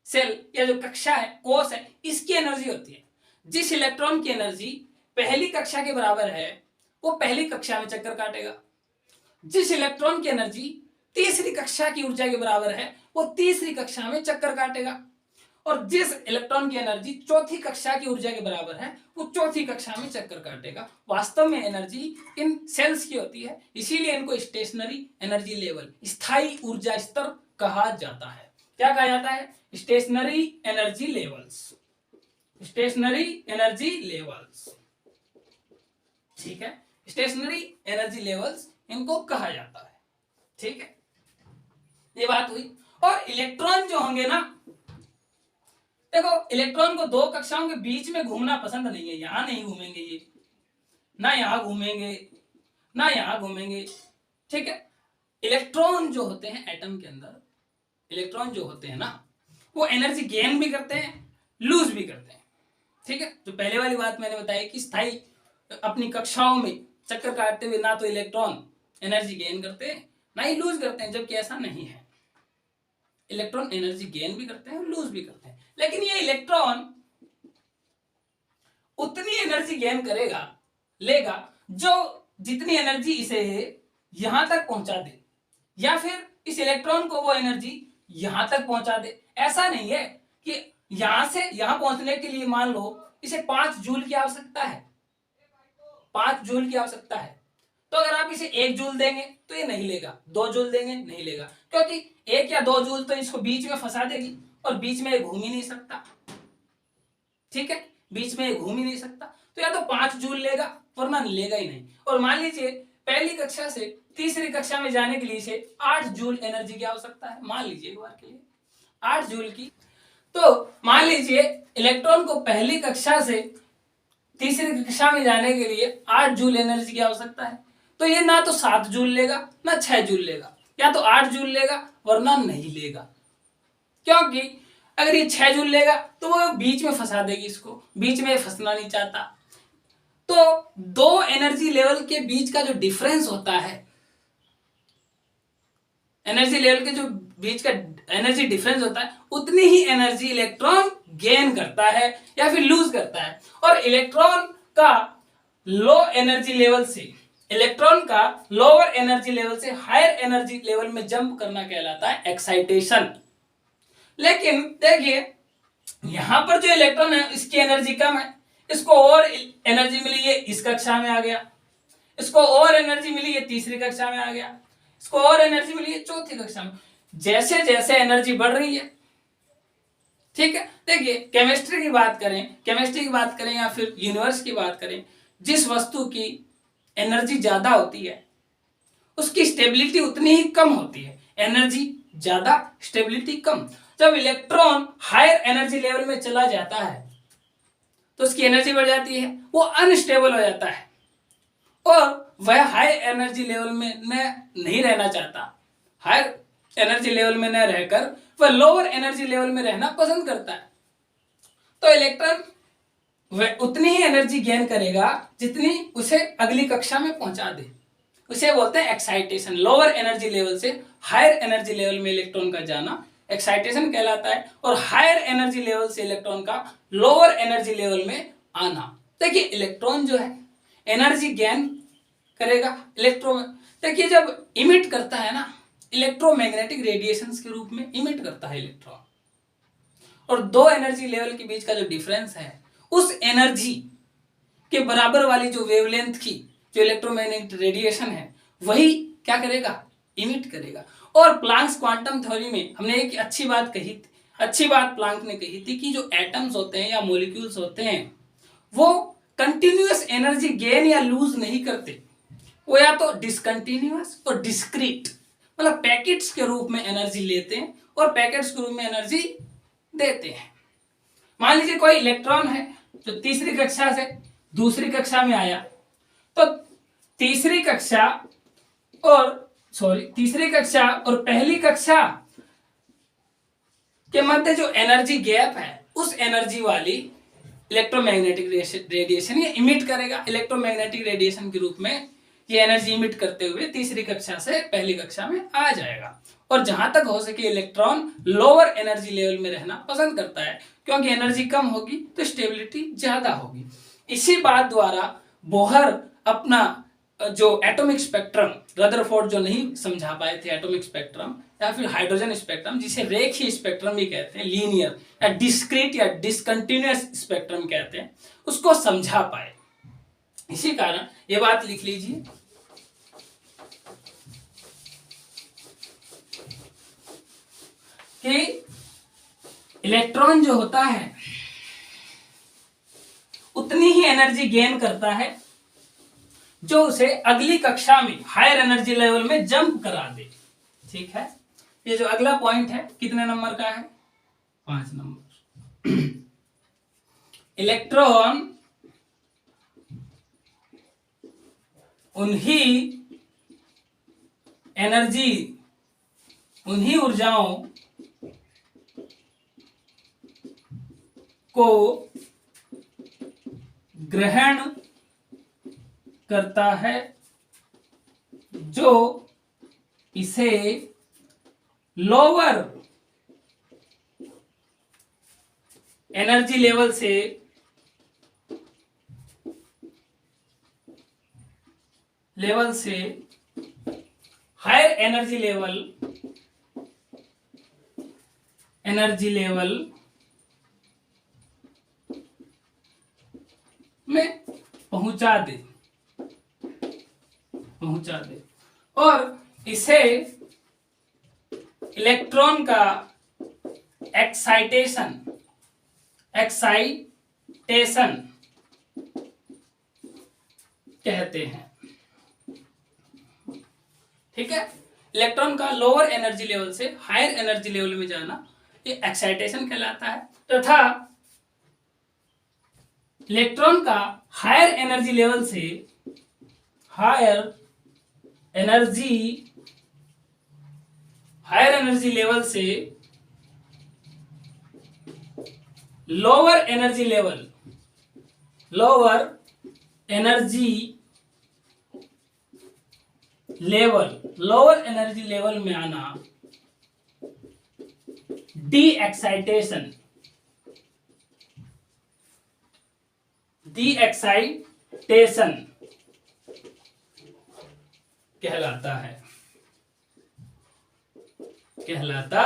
[SPEAKER 1] सेल या जो कक्षा है, कोश है, इसकी एनर्जी होती है। जिस इलेक्ट्रॉन की एनर्जी पहली कक्षा के बराबर है वो पहली कक्षा में चक्कर काटेगा। जिस इलेक्ट्रॉन की एनर्जी तीसरी कक्षा की ऊर्जा के बराबर है वो तीसरी कक्षा में चक्कर काटेगा। और जिस इलेक्ट्रॉन की एनर्जी चौथी कक्षा की ऊर्जा के बराबर है वो चौथी कक्षा में चक्कर काटेगा। वास्तव में एनर्जी इन सेल्स की होती है, इसीलिए इनको स्टेशनरी एनर्जी लेवल, स्थायी ऊर्जा स्तर कहा जाता है। क्या कहा जाता है, stationary energy levels, stationary energy levels. ठीक है, स्टेशनरी एनर्जी लेवल्स इनको कहा जाता है। ठीक है, ये बात हुई। और इलेक्ट्रॉन जो होंगे ना, देखो इलेक्ट्रॉन को दो कक्षाओं के बीच में घूमना पसंद नहीं है। यहां नहीं घूमेंगे ये, ना यहां घूमेंगे, ना यहां घूमेंगे। ठीक है, इलेक्ट्रॉन जो होते हैं एटम के अंदर, इलेक्ट्रॉन जो होते हैं ना, वो एनर्जी गेन भी करते हैं, लूज भी करते हैं। ठीक है, जो पहले वाली बात मैंने बताई कि स्थायी अपनी कक्षाओं में चक्कर काटते हुए ना तो इलेक्ट्रॉन एनर्जी गेन करते हैं ना ही लूज करते हैं, जबकि ऐसा नहीं है। इलेक्ट्रॉन एनर्जी गेन भी करते हैं और लूज भी करते हैं। लेकिन ये इलेक्ट्रॉन उतनी एनर्जी गेन करेगा, लेगा, जो जितनी एनर्जी इसे यहां तक पहुंचा दे, या फिर इस इलेक्ट्रॉन को वो एनर्जी यहां तक पहुंचा दे। ऐसा नहीं है कि यहां से यहां पहुंचने के लिए मान लो इसे 5 जूल की आवश्यकता है, 5 जूल की आवश्यकता है, तो अगर आप इसे 1 जूल देंगे तो ये नहीं लेगा, 2 जूल देंगे नहीं लेगा, क्योंकि 1 या 2 जूल तो इसको बीच में फंसा देगी और बीच में ये घूम ही नहीं सकता। ठीक है, बीच में ये घूम ही नहीं सकता, तो या तो 5 जूल लेगा वरना लेगा ही नहीं। और मान लीजिए पहली कक्षा से तीसरी कक्षा में जाने के लिए इसे 8 जूल एनर्जी की आवश्यकता है, मान लीजिए एक बार के लिए 8 जूल की। तो मान लीजिए इलेक्ट्रॉन को पहली कक्षा से तीसरी कक्षा में जाने के लिए 8 जूल एनर्जी की आवश्यकता है, तो ये ना तो 7 जूल लेगा ना 6 जूल लेगा, या तो 8 जूल लेगा वरना नहीं लेगा। क्योंकि अगर ये 6 जूल लेगा तो वो बीच में फंसा देगी, इसको बीच में फंसना नहीं चाहता। तो दो एनर्जी लेवल के बीच का जो डिफरेंस होता है, एनर्जी लेवल के जो बीच का एनर्जी डिफरेंस होता है, उतनी ही एनर्जी इलेक्ट्रॉन गेन करता है या फिर लूज करता है। और इलेक्ट्रॉन का लो एनर्जी लेवल से, इलेक्ट्रॉन का लोअर एनर्जी लेवल से हायर एनर्जी लेवल में जंप करना कहलाता है एक्साइटेशन। लेकिन देखिए यहां पर जो इलेक्ट्रॉन है इसकी एनर्जी कम है, इसको और एनर्जी मिली है, इस कक्षा में आ गया, इसको और एनर्जी मिली है, तीसरी कक्षा में आ गया, इसको और एनर्जी मिली है, चौथी कक्षा में। जैसे जैसे एनर्जी बढ़ रही है, ठीक है। देखिए केमिस्ट्री की बात करें या फिर यूनिवर्स की बात करें, जिस वस्तु की एनर्जी ज्यादा होती है उसकी स्टेबिलिटी उतनी ही कम होती है, एनर्जी ज्यादा स्टेबिलिटी कम। जब इलेक्ट्रॉन हायर एनर्जी लेवल में चला जाता है तो उसकी एनर्जी बढ़ जाती है, वो अनस्टेबल हो जाता है और वह हाई एनर्जी लेवल में नहीं रहना चाहता, हायर एनर्जी लेवल में न रहकर वह लोअर एनर्जी लेवल में रहना पसंद करता है। तो इलेक्ट्रॉन वह उतनी ही एनर्जी गेन करेगा जितनी उसे अगली कक्षा में पहुंचा दे, उसे बोलते हैं एक्साइटेशन। लोअर एनर्जी लेवल से हायर एनर्जी लेवल में इलेक्ट्रॉन का जाना एक्साइटेशन कहलाता है, और हायर एनर्जी लेवल से इलेक्ट्रॉन का लोअर एनर्जी लेवल में आना। देखिए इलेक्ट्रॉन जो है एनर्जी गेन करेगा, इलेक्ट्रॉन देखिए जब इमिट करता है ना, इलेक्ट्रोमैग्नेटिक रेडिएशंस के रूप में इमिट करता है इलेक्ट्रॉन। और दो एनर्जी लेवल के बीच का जो डिफरेंस है, उस एनर्जी के बराबर वाली जो वेवलेंथ की जो इलेक्ट्रोमैग्नेटिक रेडिएशन है वही क्या करेगा, इमिट करेगा। और प्लांक्स क्वांटम थ्योरी में हमने एक अच्छी बात प्लांक ने कही थी कि जो एटम्स होते हैं या मॉलिक्यूल्स होते हैं वो कंटिन्यूअस एनर्जी गेन या लूज नहीं करते, वो या तो डिसकंटिन्यूअस और डिस्क्रीट, मतलब पैकेट्स के रूप में एनर्जी लेते हैं और पैकेट्स के रूप में एनर्जी देते हैं। मान लीजिए कोई इलेक्ट्रॉन है जो तीसरी कक्षा से दूसरी कक्षा में आया, तो तीसरी कक्षा और पहली कक्षा के मध्य जो एनर्जी गैप है, उस एनर्जी वाली इलेक्ट्रोमैग्नेटिक रेडिएशन ये इमिट करेगा, इलेक्ट्रोमैग्नेटिक रेडिएशन के रूप में ये एनर्जी इमिट करते हुए तीसरी कक्षा से पहली कक्षा में आ जाएगा। और जहां तक हो सके इलेक्ट्रॉन लोअर एनर्जी लेवल में रहना पसंद करता है, क्योंकि एनर्जी कम होगी तो स्टेबिलिटी ज्यादा होगी। इसी बात द्वारा बोहर अपना जो एटॉमिक स्पेक्ट्रम, रदरफोर्ड जो नहीं समझा पाए थे एटॉमिक स्पेक्ट्रम या फिर हाइड्रोजन स्पेक्ट्रम, जिसे रेखीय स्पेक्ट्रम भी कहते हैं, लीनियर या डिस्क्रीट या डिसकंटिन्यूअस स्पेक्ट्रम कहते हैं, उसको समझा पाए। इसी कारण ये बात लिख लीजिए कि इलेक्ट्रॉन जो होता है उतनी ही एनर्जी गेन करता है जो उसे अगली कक्षा में हायर एनर्जी लेवल में जंप करा दे। ठीक है, ये जो अगला पॉइंट है कितने नंबर का है, 5 नंबर। इलेक्ट्रॉन उन्हीं ऊर्जाओं को ग्रहण करता है जो इसे लोअर एनर्जी लेवल से हायर एनर्जी लेवल में पहुंचा दे और इसे इलेक्ट्रॉन का एक्साइटेशन कहते हैं। ठीक है, इलेक्ट्रॉन का लोअर एनर्जी लेवल से हायर एनर्जी लेवल में जाना ये एक्साइटेशन कहलाता है, तथा इलेक्ट्रॉन का हायर एनर्जी लेवल से lower energy level, lower energy level, lower energy level में आना डी एक्साइटेशन, डी एक्साइटेशन कहलाता है, कहलाता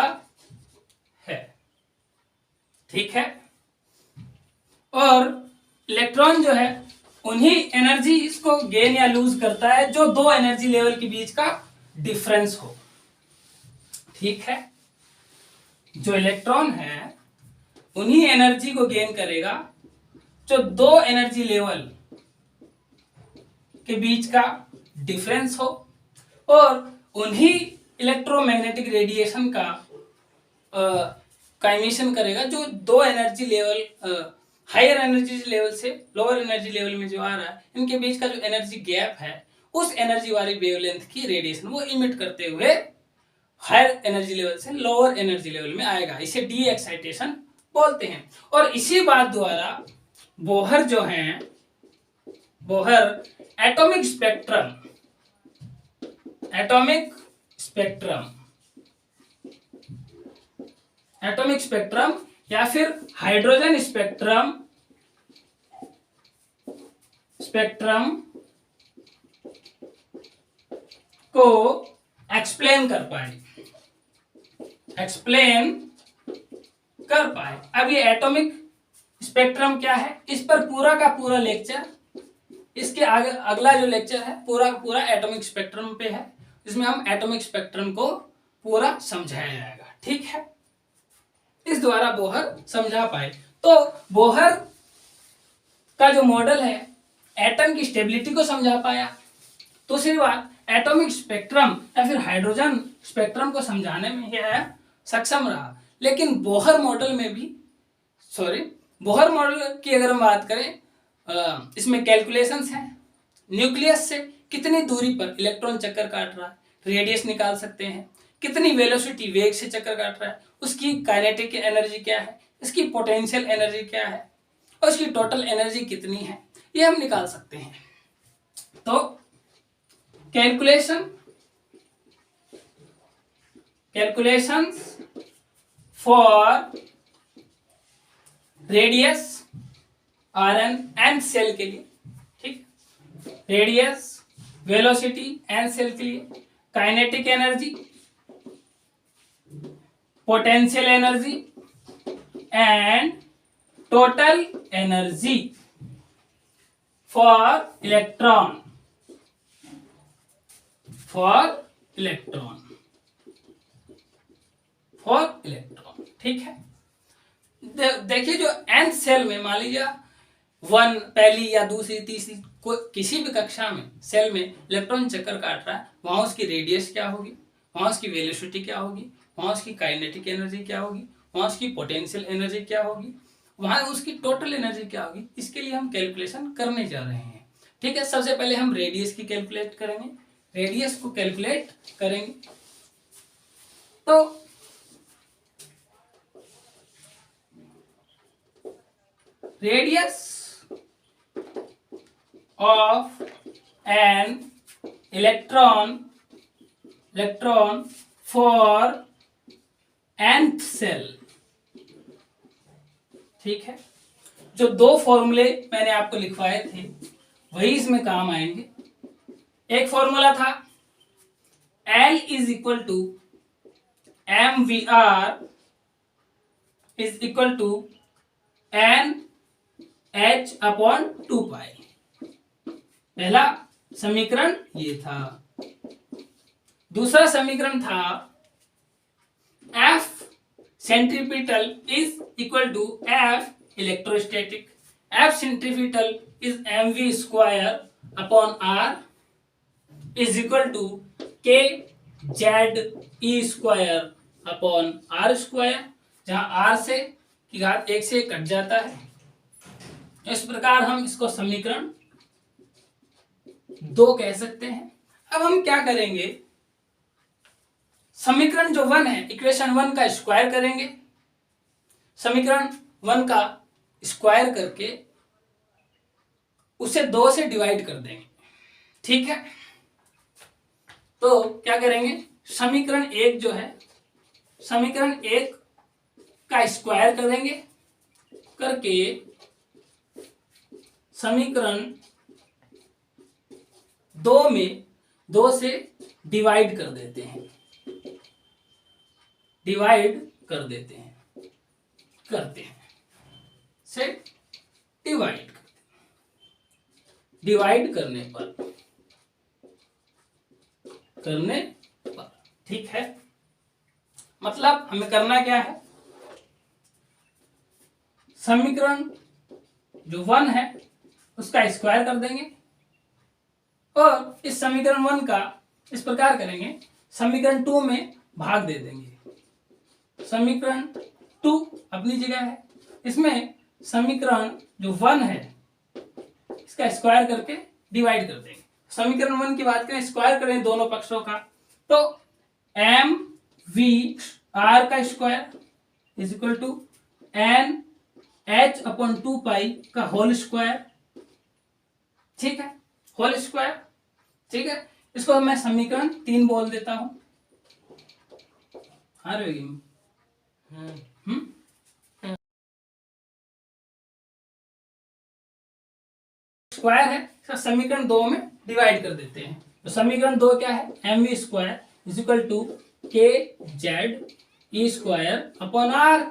[SPEAKER 1] है। ठीक है। और इलेक्ट्रॉन जो है उन्हीं एनर्जी इसको गेन या लूज करता है जो दो एनर्जी लेवल के बीच का डिफरेंस हो। ठीक है। जो इलेक्ट्रॉन है उन्हीं एनर्जी को गेन करेगा जो दो एनर्जी लेवल के बीच का डिफरेंस हो, और उन्हीं इलेक्ट्रोमैग्नेटिक रेडिएशन का इमिशन करेगा जो दो energy level, higher energy level से लोअर एनर्जी लेवल में जो आ रहा है, इनके बीच का जो एनर्जी गैप है उस एनर्जी वाली वेवलेंथ की रेडिएशन वो इमिट करते हुए हायर एनर्जी लेवल से लोअर एनर्जी लेवल में आएगा। इसे डी एक्साइटेशन बोलते हैं। और इसी बात द्वारा बोहर जो हैं, Bohr atomic spectrum, atomic spectrum, atomic spectrum या फिर हाइड्रोजन स्पेक्ट्रम, स्पेक्ट्रम को एक्सप्लेन कर पाए, एक्सप्लेन कर पाए। अब ये एटॉमिक स्पेक्ट्रम क्या है, इस पर पूरा का पूरा लेक्चर, इसके आगे अगला जो लेक्चर है पूरा पूरा एटॉमिक स्पेक्ट्रम पे है, इसमें हम एटॉमिक स्पेक्ट्रम को पूरा समझाया जाएगा। ठीक है। इस द्वारा बोहर समझा पाए। तो बोहर का जो मॉडल है एटम की स्टेबिलिटी को समझा पाया। दूसरी बात, एटॉमिक स्पेक्ट्रम या फिर हाइड्रोजन स्पेक्ट्रम को समझाने में यह सक्षम रहा। लेकिन बोहर मॉडल में भी, बोहर मॉडल की अगर हम बात करें, इसमें कैलकुलेशंस हैं। न्यूक्लियस से कितनी दूरी पर इलेक्ट्रॉन चक्कर काट रहा है, रेडियस निकाल सकते हैं। कितनी वेलोसिटी, वेग से चक्कर काट रहा है, उसकी काइनेटिक एनर्जी क्या है, इसकी पोटेंशियल एनर्जी क्या है, और उसकी टोटल एनर्जी कितनी है, ये हम निकाल सकते हैं। तो calculations for radius n shell के लिए, ठीक, रेडियस, वेलोसिटी एन सेल के लिए, kinetic energy, potential energy and total energy for electron, ठीक है। देखिए जो एन सेल में, मान लीजिए पहली या दूसरी तीसरी किसी भी कक्षा में सेल में इलेक्ट्रॉन चक्कर काट रहा है, वहां उसकी रेडियस क्या होगी, वहां उसकी वेलोसिटी क्या होगी, वहां उसकी काइनेटिक एनर्जी क्या होगी, वहां उसकी पोटेंशियल एनर्जी क्या होगी, वहां उसकी टोटल एनर्जी क्या होगी, इसके लिए हम कैलकुलेशन करने जा रहे हैं। ठीक है। सबसे पहले हम रेडियस की कैलकुलेट करेंगे, रेडियस को कैलकुलेट करेंगे। तो radius of an electron for nth shell, ठीक है। जो दो फॉर्मूले मैंने आपको लिखवाए थे वही इसमें काम आएंगे। एक फॉर्मूला था L is equal to MVR is equal to NH upon 2π। पहला समीकरण ये था। दूसरा समीकरण था F centripetal is equal to F electrostatic. F centripetal is mv square upon R is equal to KZE square upon R square, जहां R से की घात 1 से कट जाता है। इस प्रकार हम इसको समीकरण 2 कह सकते हैं। अब हम क्या करेंगे, समीकरण जो 1 है, इक्वेशन 1 का स्क्वायर करेंगे, समीकरण 1 का स्क्वायर करके उसे 2 से डिवाइड कर देंगे। ठीक है, तो क्या करेंगे, समीकरण 1 जो है, समीकरण 1 का स्क्वायर कर देंगे, करके समीकरण 2 में 2 से डिवाइड कर देते हैं, डिवाइड कर देते हैं, करते हैं से डिवाइड करते हैं। डिवाइड करने पर ठीक है, मतलब हमें करना क्या है, समीकरण जो 1 है उसका स्क्वायर कर देंगे और इस समीकरण 1 का इस प्रकार करेंगे, समीकरण 2 में भाग दे देंगे। समीकरण 2 अपनी जगह है, इसमें समीकरण जो 1 है इसका स्क्वायर करके डिवाइड कर देंगे। समीकरण 1 की बात करें, स्क्वायर करें दोनों पक्षों का, तो एम वी आर का square is equal to n h upon 2 pi का होल स्क्वायर। ठीक है, होल स्क्वायर। ठीक है, इसको मैं समीकरण 3 बोल देता हूं। स्क्वायर है, इसका समीकरण 2 में डिवाइड कर देते हैं। तो समीकरण 2 क्या है, M V square is equal to के जेड ई स्क्वायर अपॉन आर।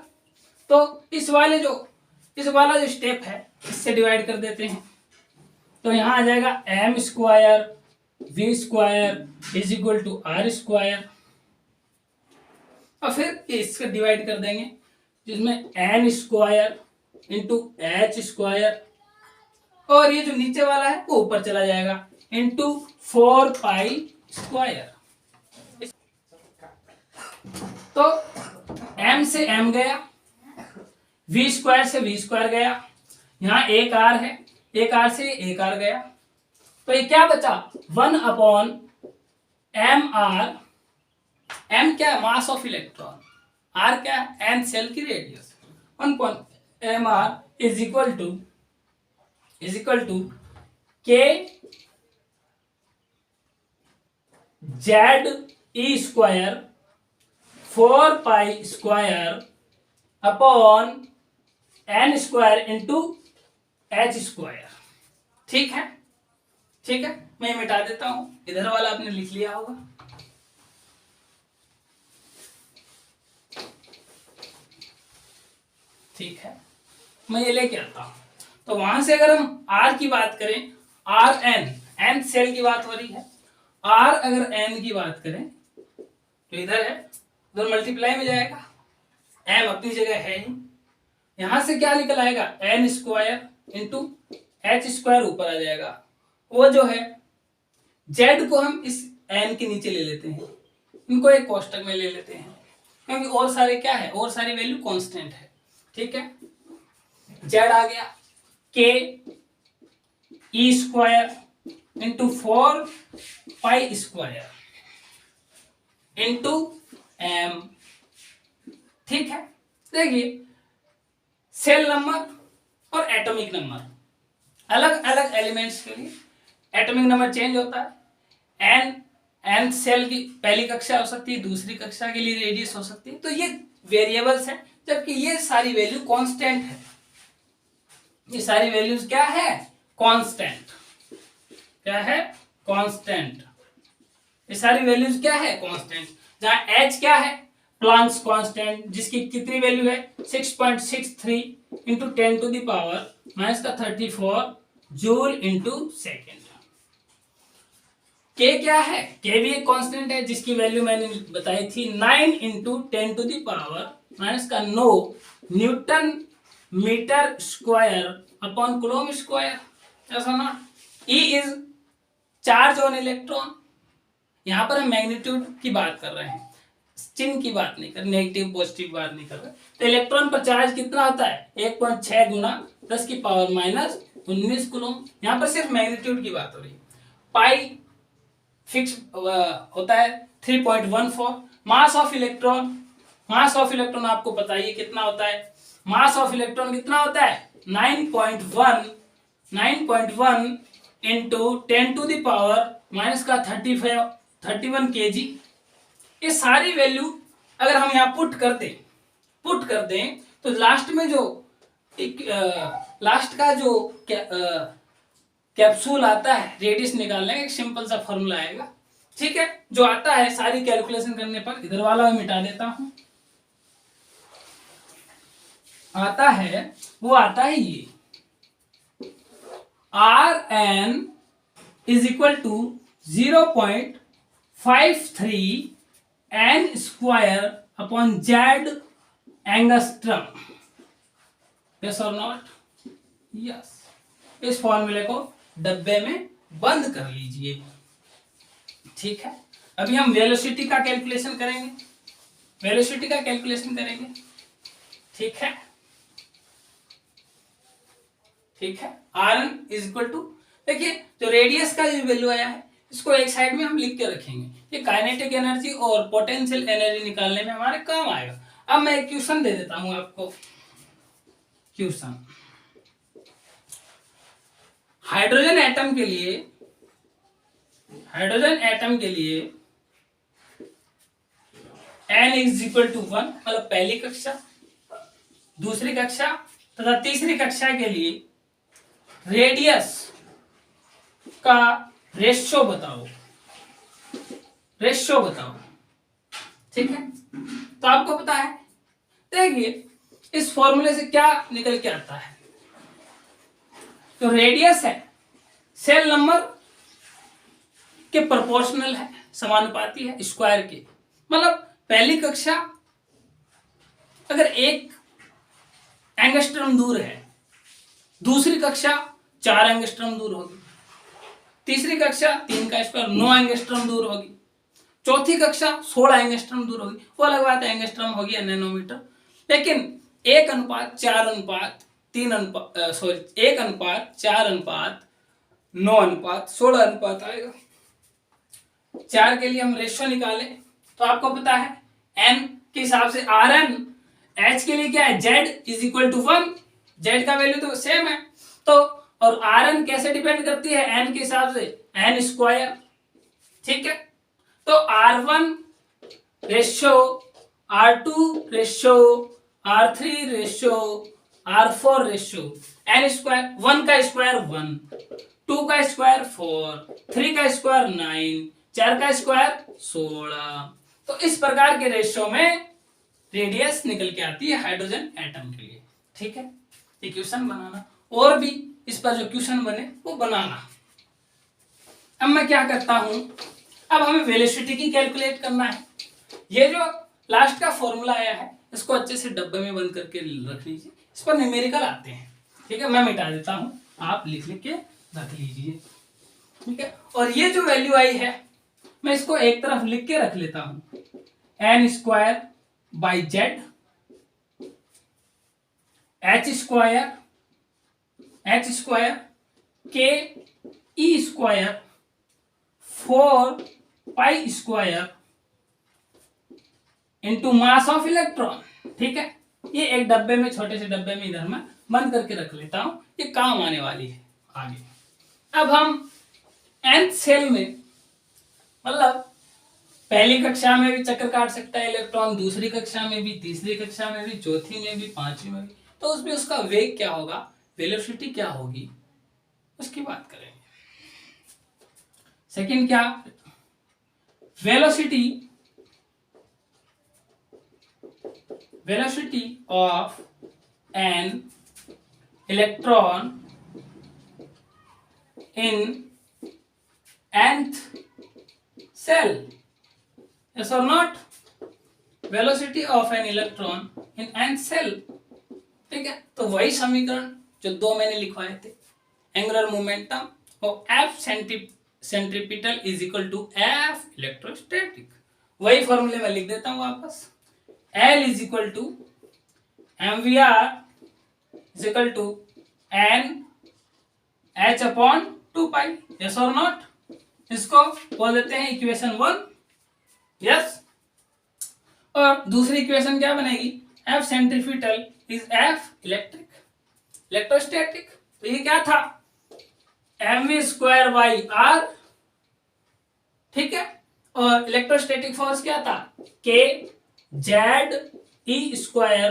[SPEAKER 1] तो इस वाला जो स्टेप है इससे डिवाइड कर देते हैं, तो यहां आ जाएगा m square v square is equal to r square, और फिर इसका डिवाइड कर देंगे जिसमें n square into H square, और ये जो नीचे वाला है वो ऊपर चला जाएगा इंटू 4 पाई स्क्वायर। तो m से m गया, v स्क्वायर से v स्क्वायर गया, यहां एक r है, एक r से एक r गया, तो ये क्या बचा 1 अपॉन एम आर। m क्या है, मास ऑफ इलेक्ट्रॉन, r क्या है, n सेल की radius, 1 upon M R is equal to के जेड ई square 4 pi square upon N square into H square. ठीक है, ठीक है, मैं मिटा देता हूं, इधर वाला आपने लिख लिया होगा। ठीक है, मैं ये लेके आता हूं, तो वहां से अगर हम r की बात करें, आर एन सेल की बात हो रही है, r अगर n की बात करें तो इधर है, उधर मल्टीप्लाई में जाएगा, m अपनी जगह है ही, यहां से क्या निकल आएगा n square into H square ऊपर आ जाएगा। वो जो है z को हम इस n के नीचे ले लेते हैं, इनको एक कोष्टक में ले लेते हैं, क्योंकि और सारे क्या है, और सारी वैल्यू कांस्टेंट है। ठीक है, z आ गया k E square into 4 pi square into m। ठीक है, देखिए सेल नंबर और एटॉमिक नंबर, अलग अलग एलिमेंट्स के लिए एटॉमिक नंबर चेंज होता है। एन सेल की पहली कक्षा हो सकती है, दूसरी कक्षा के लिए रेडियस हो सकती है, तो ये वेरिएबल्स हैं, जबकि ये सारी वैल्यू कांस्टेंट है। ये सारी वैल्यूज क्या है, कांस्टेंट। क्या है, कांस्टेंट। ये सारी वैल्यूज क्या है, कांस्टेंट। जहां h क्या है, प्लांक्स कांस्टेंट, जिसकी कितनी वैल्यू है 6.63 into 10 to the power minus का 34 जूल इंटू सेकेंड। k क्या है, k भी एक कांस्टेंट है, जिसकी वैल्यू मैंने बताई थी 9 into 10 to the power minus का 9 newton metre square upon coulomb square. ऐसा ना, E is charge on electron. यहां पर हम मैग्नीट्यूड की बात कर रहे हैं, चिन्ह की बात नहीं कर, नेगेटिव पॉजिटिव बात नहीं कर रहे। तो इलेक्ट्रॉन पर चार्ज कितना होता है, 1.6 गुना 10 की पावर माइनस 19 कूलम। यहां पर सिर्फ मैग्नीट्यूड की बात हो रही है। पाई फिक्स होता है 3.14। मास of electron, mass of electron आपको पता ही कितना होता है, मास ऑफ इलेक्ट्रॉन कितना होता है 9.1 into 10 to the power minus का 31 kg। ये सारी वैल्यू अगर हम यहाँ पुट कर दें तो लास्ट में जो लास्ट का जो कैप्सूल आता है रेडियस निकालने का एक सिंपल सा फॉर्मूला आएगा, ठीक है, जो आता है सारी कैलकुलेशन करने पर। इधर वाला मैं मिटा देता हूं। आता है ये Rn is equal to 0.53 n square upon z angstrom. Yes or not? Yes. इस फॉर्मूले को डब्बे में बंद कर लीजिए, ठीक है। अभी हम वेलोसिटी का कैलकुलेशन करेंगे, ठीक है। Rn इज इक्वल टू, देखिए जो रेडियस का जो वैल्यू आया है इसको एक साइड में हम लिख के रखेंगे, ये काइनेटिक एनर्जी और पोटेंशियल एनर्जी निकालने में हमारे काम आएगा। अब मैं एक क्वेश्चन दे देता हूं आपको। क्वेश्चन, हाइड्रोजन एटम के लिए n इज इक्वल टू 1, मतलब पहली कक्षा, दूसरी कक्षा तथा तीसरी कक्षा के लिए रेडियस का रेशियो बताओ, ठीक है। तो आपको पता है, देखिए इस फॉर्मूले से क्या निकल के आता है, तो रेडियस है सेल नंबर के प्रोपोर्शनल है, समानुपाती है स्क्वायर के। मतलब पहली कक्षा अगर 1 एंगस्ट्रम दूर है, दूसरी कक्षा 4 एंगस्ट्रम दूर होगी, तीसरी कक्षा 3 का स्क्वायर 9 एंगस्ट्रम दूर होगी, चौथी कक्षा 16 एंगस्ट्रम दूर होगी। वो अलग बात है, एंगस्ट्रम होगी या नैनोमीटर। लेकिन 1:4:9:16 अनुपात आएगा। 4 के लिए हम रेशियो निकाले तो आपको पता है n के हिसाब से Rn, h के लिए क्या है z is equal to 1, z का वैल्यू तो सेम है। तो और Rn कैसे डिपेंड करती है n के हिसाब से, n स्क्वायर, ठीक है। तो R1 ratio, R2 ratio, R3 ratio, R4 ratio, n square, 1 का स्क्वायर 1, 2 का स्क्वायर 4, 3 का स्क्वायर 9, 4 का स्क्वायर 16। तो इस प्रकार के रेशियो में रेडियस निकल के आती है हाइड्रोजन एटम के लिए, ठीक है। ये क्वेश्चन बनाना और भी इस पर जो क्वेश्चन बने वो बनाना। अब मैं क्या करता हूं, अब हमें वेलोसिटी की कैलकुलेट करना है। ये जो लास्ट का फॉर्मूला आया है इसको अच्छे से डब्बे में बंद करके रख लीजिए, इस पर न्यूमेरिकल आते हैं, ठीक है। मैं मिटा देता हूं, आप लिख के रख लीजिए, ठीक है। और ये जो वैल्यू आई है मैं इसको एक तरफ लिख के रख लेता हूं, n square by Z, h square K E square 4 pi square into mass of electron, ठीक है। ये एक डब्बे में, छोटे से डब्बे में इधर मैं बंद करके रख लेता हूं, ये काम आने वाली है आगे। अब हम nth सेल में, मतलब पहली कक्षा में भी चक्कर काट सकता है इलेक्ट्रॉन, दूसरी कक्षा में भी, तीसरी कक्षा में भी, चौथी में भी, पांचवी में भी, तो उसमें उसका वेग क्या होगा, वेलोसिटी क्या होगी, उसकी बात करेंगे। सेकंड क्या, velocity of an electron in nth cell, yes or not? Velocity of an electron in nth cell, ठीक है। तो वही समीकरण जो 2 मैंने लिखवाए थे, एंगुलर मोमेंटम और F centripetal is equal to F electrostatic, वही फॉर्मूले में लिख देता हूं वापस। L is equal to mvr is equal to n h upon 2 pi, yes or not? इसको बोल देते हैं इक्वेशन 1, यस। और दूसरी इक्वेशन क्या बनेगी, F centripetal is F electric, electrostatic. तो ये क्या था, mv स्क्वायर बाई आर, ठीक है। और इलेक्ट्रोस्टैटिक फोर्स क्या था, k जेड ई स्क्वायर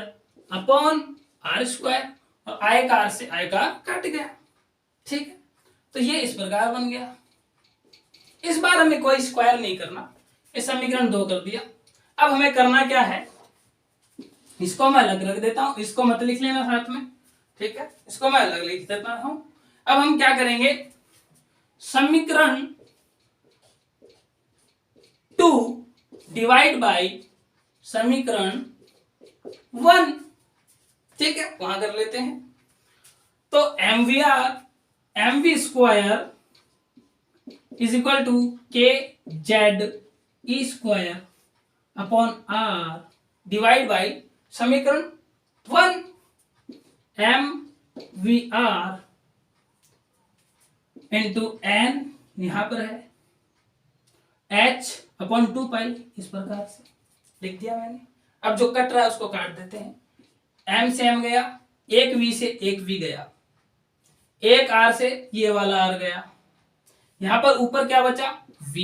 [SPEAKER 1] अपॉन आर स्क्वायर, और आई का आर से आई का कट गया, ठीक है। तो ये इस प्रकार बन गया। इस बार हमें कोई स्क्वायर नहीं करना, इस समीकरण 2 कर दिया। अब हमें करना क्या है, इसको मैं अलग रख देता हूं, इसको मत लिख लेना साथ में, ठीक है, इसको मैं अलग लिख देता हूं। अब हम क्या करेंगे, समीकरण 2 डिवाइड बाय समीकरण 1, ठीक है, वहां कर लेते हैं। तो mv square is equal to के Z E square upon R divide by समीकरण 1, mvr इंटू एन यहां पर है h अपॉन 2 पाई, इस प्रकार से लिख दिया मैंने। अब जो कट रहा है उसको काट देते हैं, m से m गया, एक v से एक v गया, एक r से ये वाला r गया, यहां पर ऊपर क्या बचा, v,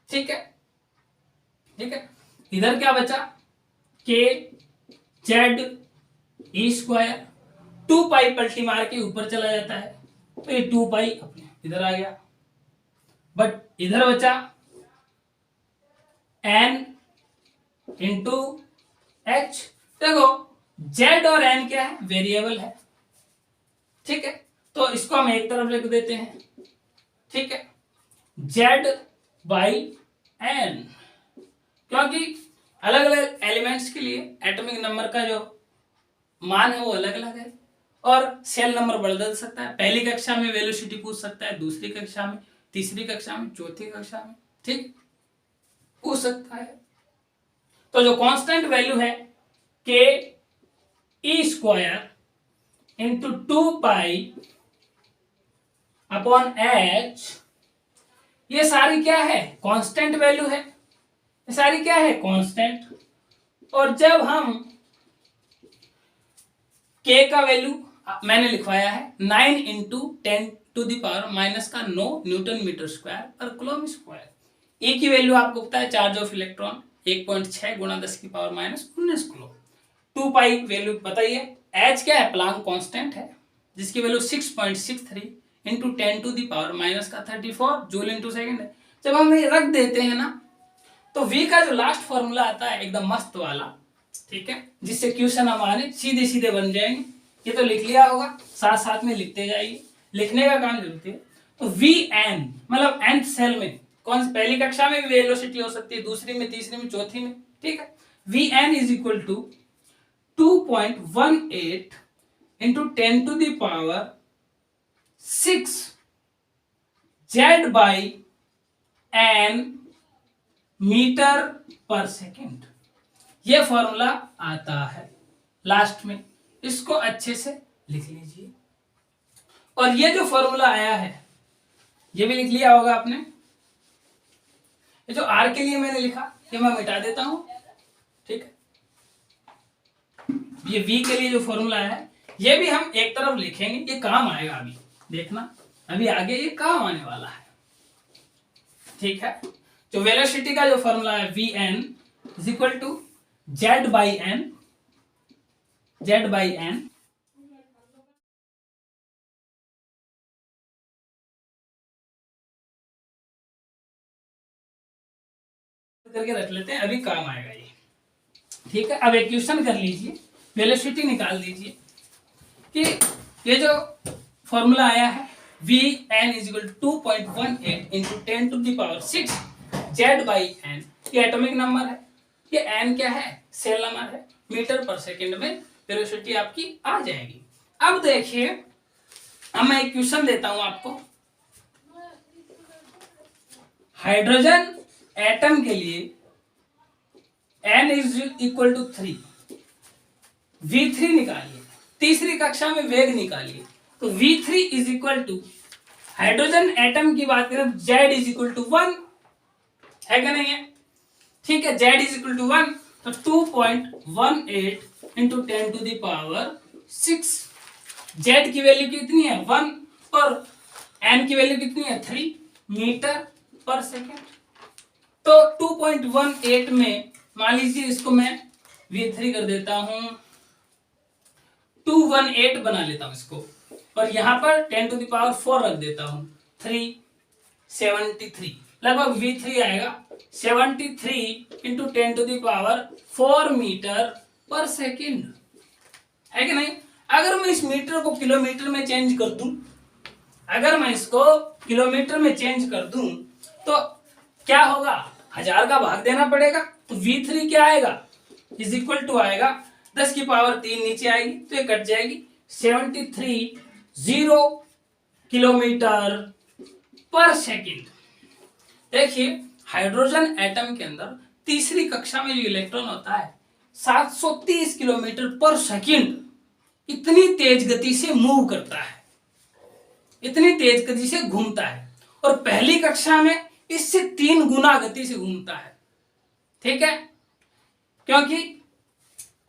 [SPEAKER 1] ठीक है, ठीक है। इधर क्या बचा, k जेड ई स्क्वायर, 2 पाई पलटी मार के ऊपर चला जाता है, तो ये 2 पाई अपने इधर आ गया, बट इधर बचा n इंटू एच। देखो z और n क्या है, वेरिएबल है, ठीक है, तो इसको हम एक तरफ लिख देते हैं, ठीक है, z बाई n, क्योंकि अलग अलग एलिमेंट्स के लिए एटॉमिक नंबर का जो मान है वो अलग अलग है, और सेल नंबर बदल सकता है। पहली कक्षा में वेलोसिटी पूछ सकता है, दूसरी कक्षा में, तीसरी कक्षा में, चौथी कक्षा में, ठीक, पूछ सकता है। तो जो कांस्टेंट वैल्यू है K E square into 2 pi upon H, ये सारी क्या है, कांस्टेंट वैल्यू है, ये सारी क्या है, कांस्टेंट। और जब हम k का वैल्यू मैंने लिखवाया है 9 into 10 to the power minus का 9 न्यूटन मीटर स्क्वायर पर कूलम स्क्वायर। ए की वैल्यू आपको पता है, चार्ज ऑफ इलेक्ट्रॉन 1.6 गुणा 10 की power minus 19 coulomb. 2 pi value बताइए, एच क्या है, प्लांक कांस्टेंट है, जिसकी value 6.63 into 10 to the power minus का 34 जूल इंटू सेकेंड है। जब हम ये रख देते हैं ना, तो v का जो लास्ट फॉर्मूला आता है एकदम मस्त वाला, ठीक है, जिससे क्वेश्चन हमारे सीधे सीधे बन जाएंगे। ये तो लिख लिया होगा, साथ साथ में लिखते जाइए, लिखने का काम जरूरत है। तो वी एन मतलब nth सेल में, कौन सी पहली कक्षा में भी वेलोसिटी हो सकती है, दूसरी में, तीसरी में, चौथी में, ठीक है। V n is equal to 2.18 into 10 to the power 6 z by n metre पर सेकेंड, ये फॉर्मूला आता है लास्ट में, इसको अच्छे से लिख लीजिए। और ये जो फॉर्मूला आया है ये भी लिख लिया होगा आपने। ये जो आर के लिए मैंने लिखा ये मैं मिटा देता हूं, ठीक है। ये वी के लिए जो फॉर्मूला है ये भी हम एक तरफ लिखेंगे, ये काम आएगा, अभी देखना, अभी आगे ये काम आने वाला है, ठीक है। जो वेलोसिटी का जो फॉर्मूला है v n is equal to z by n, z by n करके रख लेते हैं, अभी काम आएगा ये, ठीक है। अब इक्वेशन कर लीजिए, वेलोसिटी निकाल दीजिए कि ये जो फॉर्मूला आया है v n is equal 2.18 into 10 to the power 6 z by n, ये एटॉमिक नंबर है, ये एन क्या है, सेल नंबर है, मीटर पर सेकेंड में वेलोसिटी आपकी आ जाएगी। अब देखिए, अब मैं एक क्वेश्चन देता हूं आपको, हाइड्रोजन एटम के लिए n is equal to 3, V3 निकालिए, तीसरी कक्षा में वेग निकालिए, तो V3 is equal to, hydrogen atom की बात करें Z इज इक्वल टू 1 है क्या नहीं है, ठीक है, Z इज इक्वल टू 1, तो 2.18 इंटू 10⁶। जेड की वैल्यू कितनी है 1 और एन की वैल्यू कितनी है 3 मीटर पर सेकेंड। तो 2.18 में मान लीजिए इसको मैं V3 कर देता हूं, 218 बना लेता हूं इसको, और यहां पर 10⁴ रख देता हूं, 373 लगभग V3 आएगा 73 इंटू 10⁴ मीटर पर सेकेंड, है कि नहीं। अगर मैं इस मीटर को किलोमीटर में चेंज कर दूं, अगर मैं इसको किलोमीटर में चेंज कर दूं तो क्या होगा, 1000 का भाग देना पड़ेगा। तो V3 क्या आएगा इज इक्वल टू आएगा 10⁻³ नीचे आएगी तो ये कट जाएगी 73 किलोमीटर पर सेकेंड। देखिए हाइड्रोजन एटम के अंदर तीसरी कक्षा में जो इलेक्ट्रॉन होता है 730 किलोमीटर पर सेकेंड इतनी तेज गति से मूव करता है, इतनी तेज गति से घूमता है, और पहली कक्षा में इससे 3 गुना गति से घूमता है। ठीक है, क्योंकि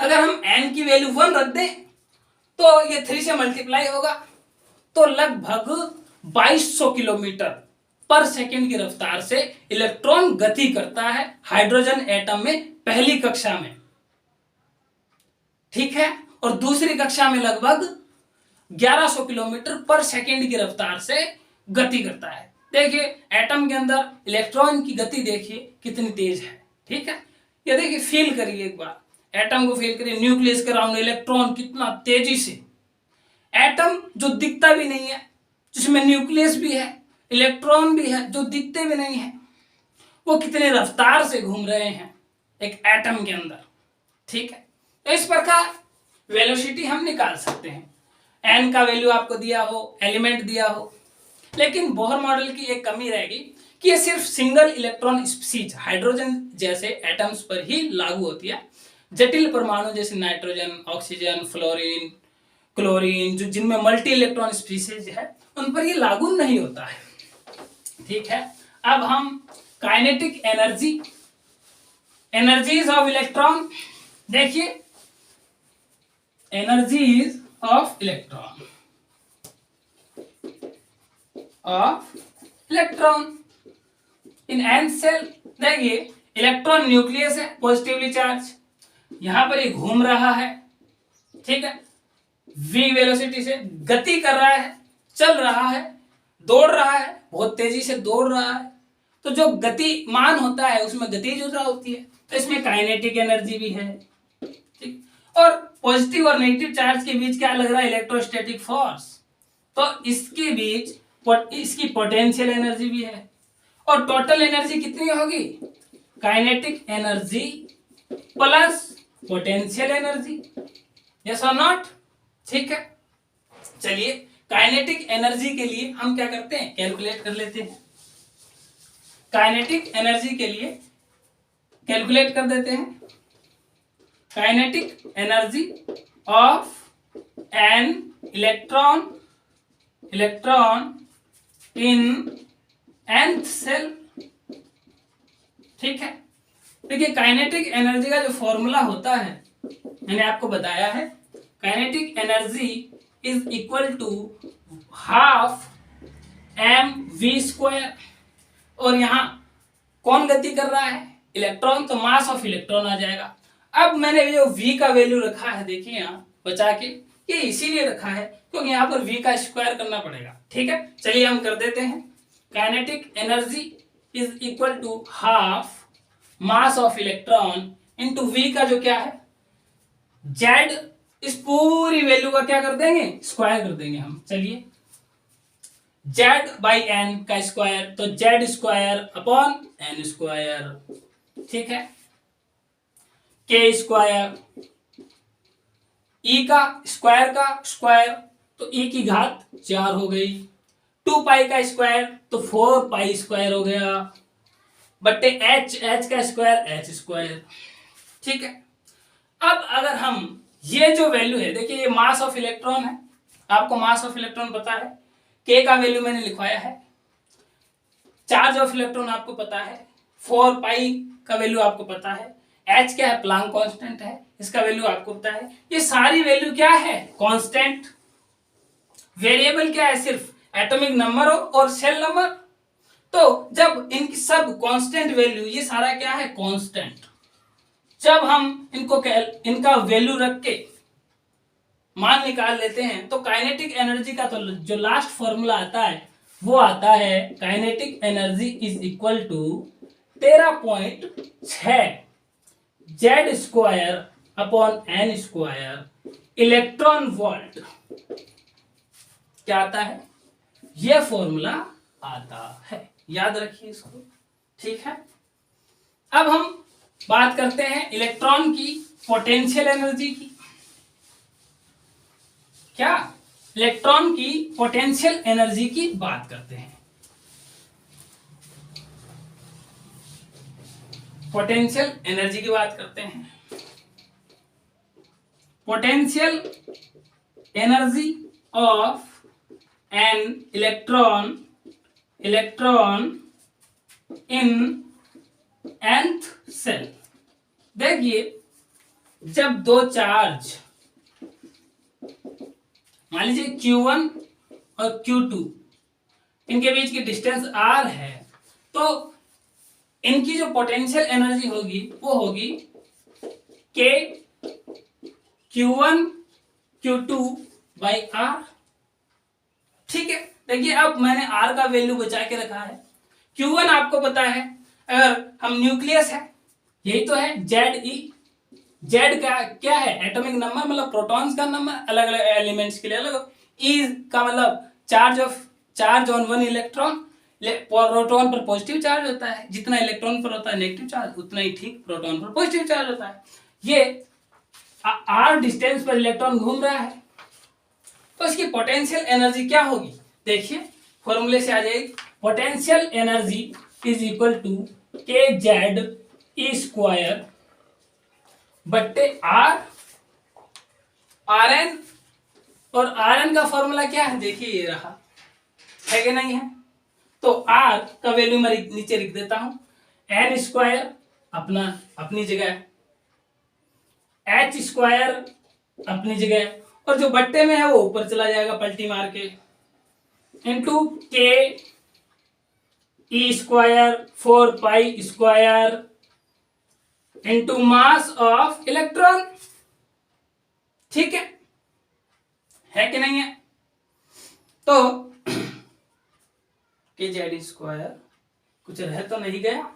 [SPEAKER 1] अगर हम n की वैल्यू 1 रख दें तो ये 3 से मल्टीप्लाई होगा, तो लगभग 2200 किलोमीटर पर सेकेंड की रफ्तार से इलेक्ट्रॉन गति करता है हाइड्रोजन एटम में पहली कक्षा में। ठीक है, और दूसरी कक्षा में लगभग 1100 किलोमीटर पर सेकेंड की रफ्तार से गति करता है। देखिए एटम के अंदर इलेक्ट्रॉन की गति देखिए कितनी तेज है। ठीक है, ये देखिए फील करिए एक बार, एटम को फील करिए, न्यूक्लियस के अराउंड इलेक्ट्रॉन कितना तेजी से, एटम जो दिखता भी नहीं है, जिसमें न्यूक्लियस भी है, इलेक्ट्रॉन भी है, जो दिखते भी नहीं है, वो कितने रफ्तार से घूम रहे हैं एक एटम के अंदर। ठीक है, तो इस प्रकार वेलोसिटी हम निकाल सकते हैं। एन का वैल्यू आपको दिया हो, एलिमेंट दिया हो, लेकिन बोहर मॉडल की एक कमी रहेगी कि ये सिर्फ सिंगल इलेक्ट्रॉन स्पीसीज हाइड्रोजन जैसे एटम्स पर ही लागू होती है। जटिल परमाणु जैसे नाइट्रोजन, ऑक्सीजन, फ्लोरीन, क्लोरीन, जो जिनमें मल्टी इलेक्ट्रॉन स्पीसीज है, उन पर ये लागू नहीं होता है। ठीक है, अब हम kinetic energy, energies of electron देखिए, energies of electron in N shell. देखिए इलेक्ट्रॉन न्यूक्लियस है, पॉजिटिवली चार्ज, यहां पर ये घूम रहा है। ठीक है, v वेलोसिटी से गति कर रहा है, चल रहा है, दौड़ रहा है, बहुत तेजी से दौड़ रहा है। तो जो गतिमान होता है उसमें गतिज ऊर्जा होती है, तो इसमें काइनेटिक एनर्जी भी है। ठीक, और पॉजिटिव और नेगेटिव चार्ज के बीच क्या लग रहा है, इलेक्ट्रोस्टैटिक फोर्स, तो इसके बीच इसकी पोटेंशियल एनर्जी भी है। और टोटल एनर्जी कितनी होगी, kinetic energy plus potential energy, yes or not. ठीक है, चलिए काइनेटिक एनर्जी के लिए हम क्या करते हैं, कैलकुलेट कर लेते हैं। काइनेटिक एनर्जी के लिए कैलकुलेट कर देते हैं। Kinetic energy of an electron in nth shell. ठीक है, देखिए काइनेटिक एनर्जी का जो फॉर्मूला होता है मैंने आपको बताया है, kinetic energy is equal to half mv²। और यहां कौन गति कर रहा है, इलेक्ट्रॉन, तो मास ऑफ इलेक्ट्रॉन आ जाएगा। अब मैंने जो v का वैल्यू रखा है, देखिए यहां बचा के, ये इसीलिए रखा है क्योंकि यहां पर v का स्क्वायर करना पड़ेगा। ठीक है, चलिए हम कर देते हैं। Kinetic energy is equal to half mass of electron into v का जो क्या है z, इस पूरी वैल्यू का क्या कर देंगे, स्क्वायर कर देंगे हम। चलिए z बाई n का स्क्वायर, तो z² अपॉन n²। ठीक है, k², e का स्क्वायर, तो e की घात 4 हो गई, 2 पाई का स्क्वायर तो 4 पाई स्क्वायर हो गया, बट्टे h का स्क्वायर h²। ठीक है, अब अगर हम ये जो वैल्यू है, देखिए ये मास ऑफ इलेक्ट्रॉन है, आपको मास ऑफ इलेक्ट्रॉन पता है, k का वैल्यू मैंने लिखवाया है, चार्ज ऑफ इलेक्ट्रॉन आपको पता है, 4 पाई का वैल्यू आपको पता है, एच क्या है, प्लांक कांस्टेंट है, इसका वैल्यू आपको पता है। ये सारी वैल्यू क्या है, कांस्टेंट। वेरिएबल क्या है, सिर्फ एटॉमिक नंबर और सेल नंबर। तो जब इनकी सब कांस्टेंट वैल्यू, ये सारा क्या है, कांस्टेंट, जब हम इनका वैल्यू रख के मान निकाल लेते हैं तो काइनेटिक एनर्जी का तो जो लास्ट फॉर्मूला आता है वो आता है, kinetic energy is equal to 13.6 z square upon N square electron volt. क्या आता है, यह फॉर्मूला आता है, याद रखिए इसको, ठीक है। अब हम बात करते हैं इलेक्ट्रॉन की पोटेंशियल एनर्जी की। क्या, इलेक्ट्रॉन की पोटेंशियल एनर्जी की बात करते हैं। पोटेंशियल एनर्जी की बात करते हैं। Potential energy of an electron in nth shell. देखिए, जब दो चार्ज, मान लीजिए Q1 और Q2, इनके बीच की डिस्टेंस r है, तो इनकी जो पोटेंशियल एनर्जी होगी वो होगी K Q1 Q2 by R। ठीक है, देखिए अब मैंने R का वैल्यू बचा के रखा है। Q1 आपको पता है, अगर हम न्यूक्लियस है, यही तो है Ze। जेड का क्या है, एटॉमिक नंबर, मतलब प्रोटॉन्स का नंबर, अलग अलग एलिमेंट्स के लिए अलग। ई का मतलब charge on one electron. Proton पर पॉजिटिव चार्ज होता है, जितना इलेक्ट्रॉन पर होता है नेगेटिव चार्ज, उतना ही ठीक प्रोटॉन पर पॉजिटिव चार्ज होता है। ये आर डिस्टेंस पर इलेक्ट्रॉन घूम रहा है, तो इसकी पोटेंशियल एनर्जी क्या होगी, देखिए फॉर्मूले से आ जाएगी। Potential energy is equal to के जेड ई स्क्वायर बट्टे आर एन। और आर एन का फॉर्मूला क्या है, देखिए ये रहा, है कि नहीं है। तो आर का वैल्यू मैं नीचे लिख देता हूं, एन स्क्वायर अपनी जगह, एच स्क्वायर अपनी जगह, और जो बट्टे में है वो ऊपर चला जाएगा पलटी मार के, into K E square 4 pi square into mass of electron. ठीक है कि नहीं है। तो के जेड स्क्वायर कुछ रह तो नहीं गया,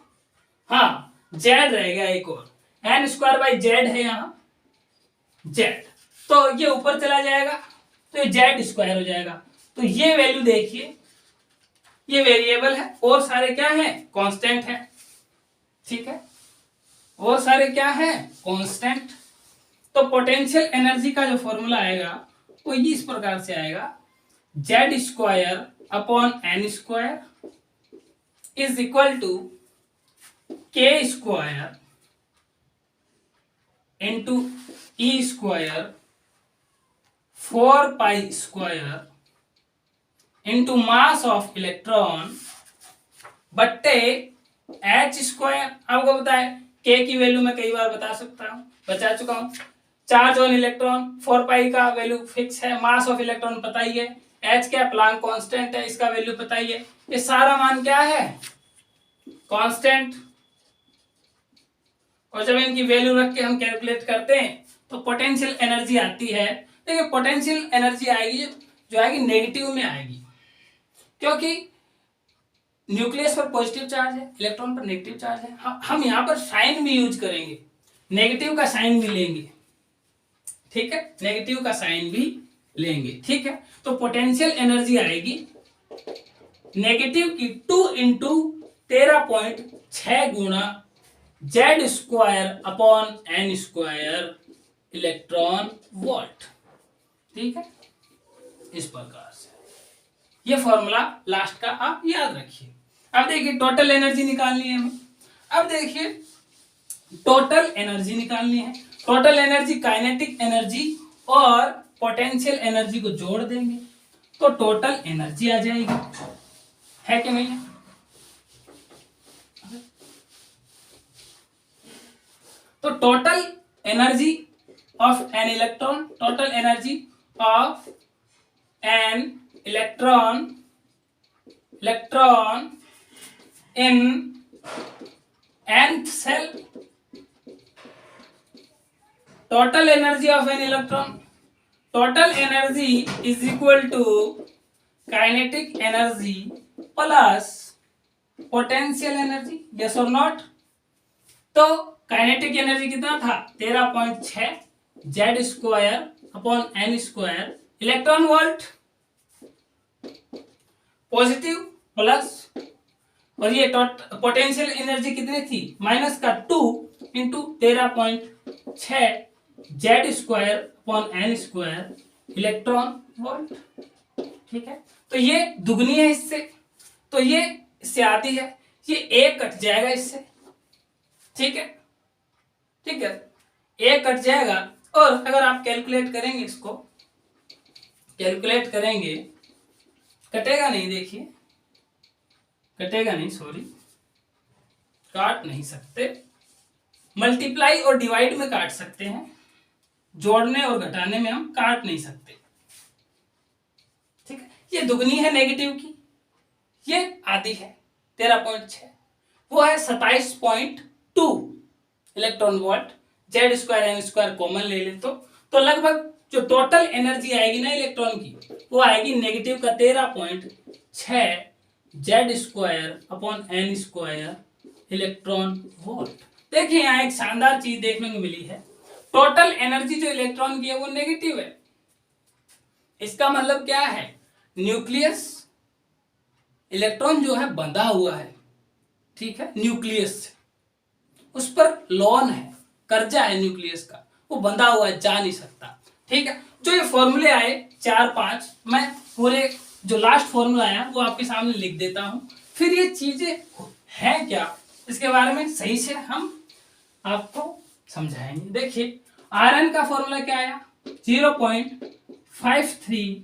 [SPEAKER 1] हाँ जेड रह गया एक और, एन स्क्वायर बाई जेड है यहां जेड, तो ये ऊपर चला जाएगा तो ये जेड स्क्वायर हो जाएगा। तो ये वैल्यू देखिए, ये वेरिएबल है और सारे क्या है, कांस्टेंट है। ठीक है, और सारे क्या है, कांस्टेंट। तो पोटेंशियल एनर्जी का जो फॉर्मूला आएगा वो इस प्रकार से आएगा, Z square upon N square is equal to K square into E square 4 pi square into mass of electron बट्टे एच स्क्वायर। आपको पता है के की वैल्यू मैं कई बार बता चुका हूं। चार्ज ऑन इलेक्ट्रॉन 4 पाई का वैल्यू फिक्स है, मास ऑफ इलेक्ट्रॉन पता ही है, एच क्या प्लांक कांस्टेंट है, इसका वैल्यू पता ही है। ये सारा मान क्या है, कांस्टेंट। और जब इनकी वैल्यू रख के हम कैलकुलेट करते हैं तो पोटेंशियल एनर्जी आती है। देखिए पोटेंशियल एनर्जी आएगी, जो आएगी नेगेटिव में आएगी, क्योंकि न्यूक्लियस पर पॉजिटिव चार्ज है, इलेक्ट्रॉन पर नेगेटिव चार्ज है। हम यहां पर साइन भी यूज करेंगे, नेगेटिव का साइन भी लेंगे। ठीक है, नेगेटिव का साइन भी लेंगे। ठीक है, तो पोटेंशियल एनर्जी आएगी नेगेटिव की 2 इंटू 13.6 गुणा z square upon N square electron volt. ठीक है, इस प्रकार से ये फॉर्मूला लास्ट का आप याद रखिए। अब देखिए टोटल एनर्जी निकालनी है हमें। अब देखिए टोटल एनर्जी निकालनी है। टोटल एनर्जी काइनेटिक एनर्जी और पोटेंशियल एनर्जी को जोड़ देंगे तो टोटल एनर्जी आ जाएगी, है कि नहीं है। तो total energy of an electron, total energy of an electron in nth cell, total energy of an electron, total energy is equal to kinetic energy plus potential energy, yes or not? तो kinetic energy कितना था 13.6 z square upon N square electron volt, positive plus, और ये potential energy कितनी थी minus का 2 into 13.6 z square upon N square electron volt. ठीक है, तो ये दुगनी है इससे, तो ये इससे आती है, ये एक कट जाएगा इससे। ठीक है, ठीक है, एक कट जाएगा। और अगर आप कैलकुलेट करेंगे, इसको कैलकुलेट करेंगे, कटेगा नहीं, देखिए कटेगा नहीं, सॉरी काट नहीं सकते, मल्टीप्लाई और डिवाइड में काट सकते हैं, जोड़ने और घटाने में हम काट नहीं सकते। ठीक है, ये दुगनी है नेगेटिव की, ये आधी है 13.6, वो है 27.2 electron volt. Z square n square common ले ले तो लगभग जो टोटल एनर्जी आएगी ना इलेक्ट्रॉन की, वो आएगी नेगेटिव का 13.6 z square upon N square electron volt. देखिए यहाँ एक शानदार चीज देखने को मिली है, टोटल एनर्जी जो इलेक्ट्रॉन की है वो नेगेटिव है। इसका मतलब क्या है, न्यूक्लियस इलेक्ट्रॉन जो है बंधा हुआ है, ठीक है, न्यूक्लियस से, उस पर लोन है, कर्जा है न्यूक्लियस का, वो बंधा हुआ है, जा नहीं सकता। ठीक है, जो ये फॉर्मूले आए 4-5, मैं पूरे जो लास्ट फॉर्मूला आया वो आपके सामने लिख देता हूं, फिर ये चीजें हैं क्या इसके बारे में सही से हम आपको समझाएंगे। देखिए आयरन का फॉर्मूला क्या आया, 0.53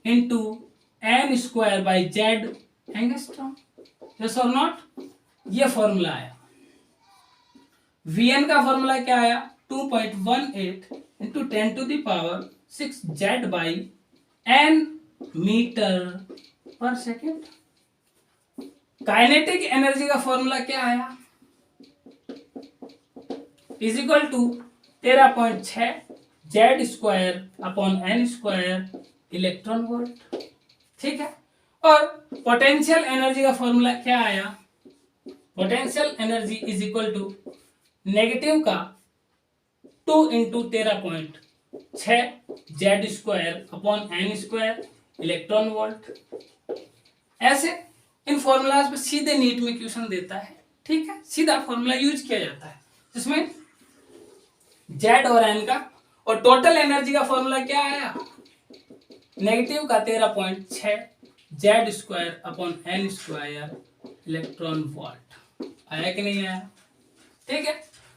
[SPEAKER 1] into n square by z angstrom, yes or not, ये फॉर्मूला आया। Vn का फॉर्मूला क्या आया, 2.18 into 10⁶ z by n metre पर सेकेंड। काइनेटिक एनर्जी का फॉर्मूला क्या आया, is equal to 13.6 z square upon N square electron volt. ठीक है, और पोटेंशियल एनर्जी का फॉर्मूला क्या आया, potential energy is equal to negative का 2 into 13.6 z square upon N square electron volt. ऐसे इन फॉर्मूलाज पे सीधे नीट में क्वेश्चन देता है। ठीक है, सीधा फॉर्मूला यूज किया जाता है जिसमें जेड और एन का, और टोटल एनर्जी का फॉर्मूला क्या आया, नेगेटिव का 13.6 z square upon N square electron volt. आया कि नहीं आया? ठीक है,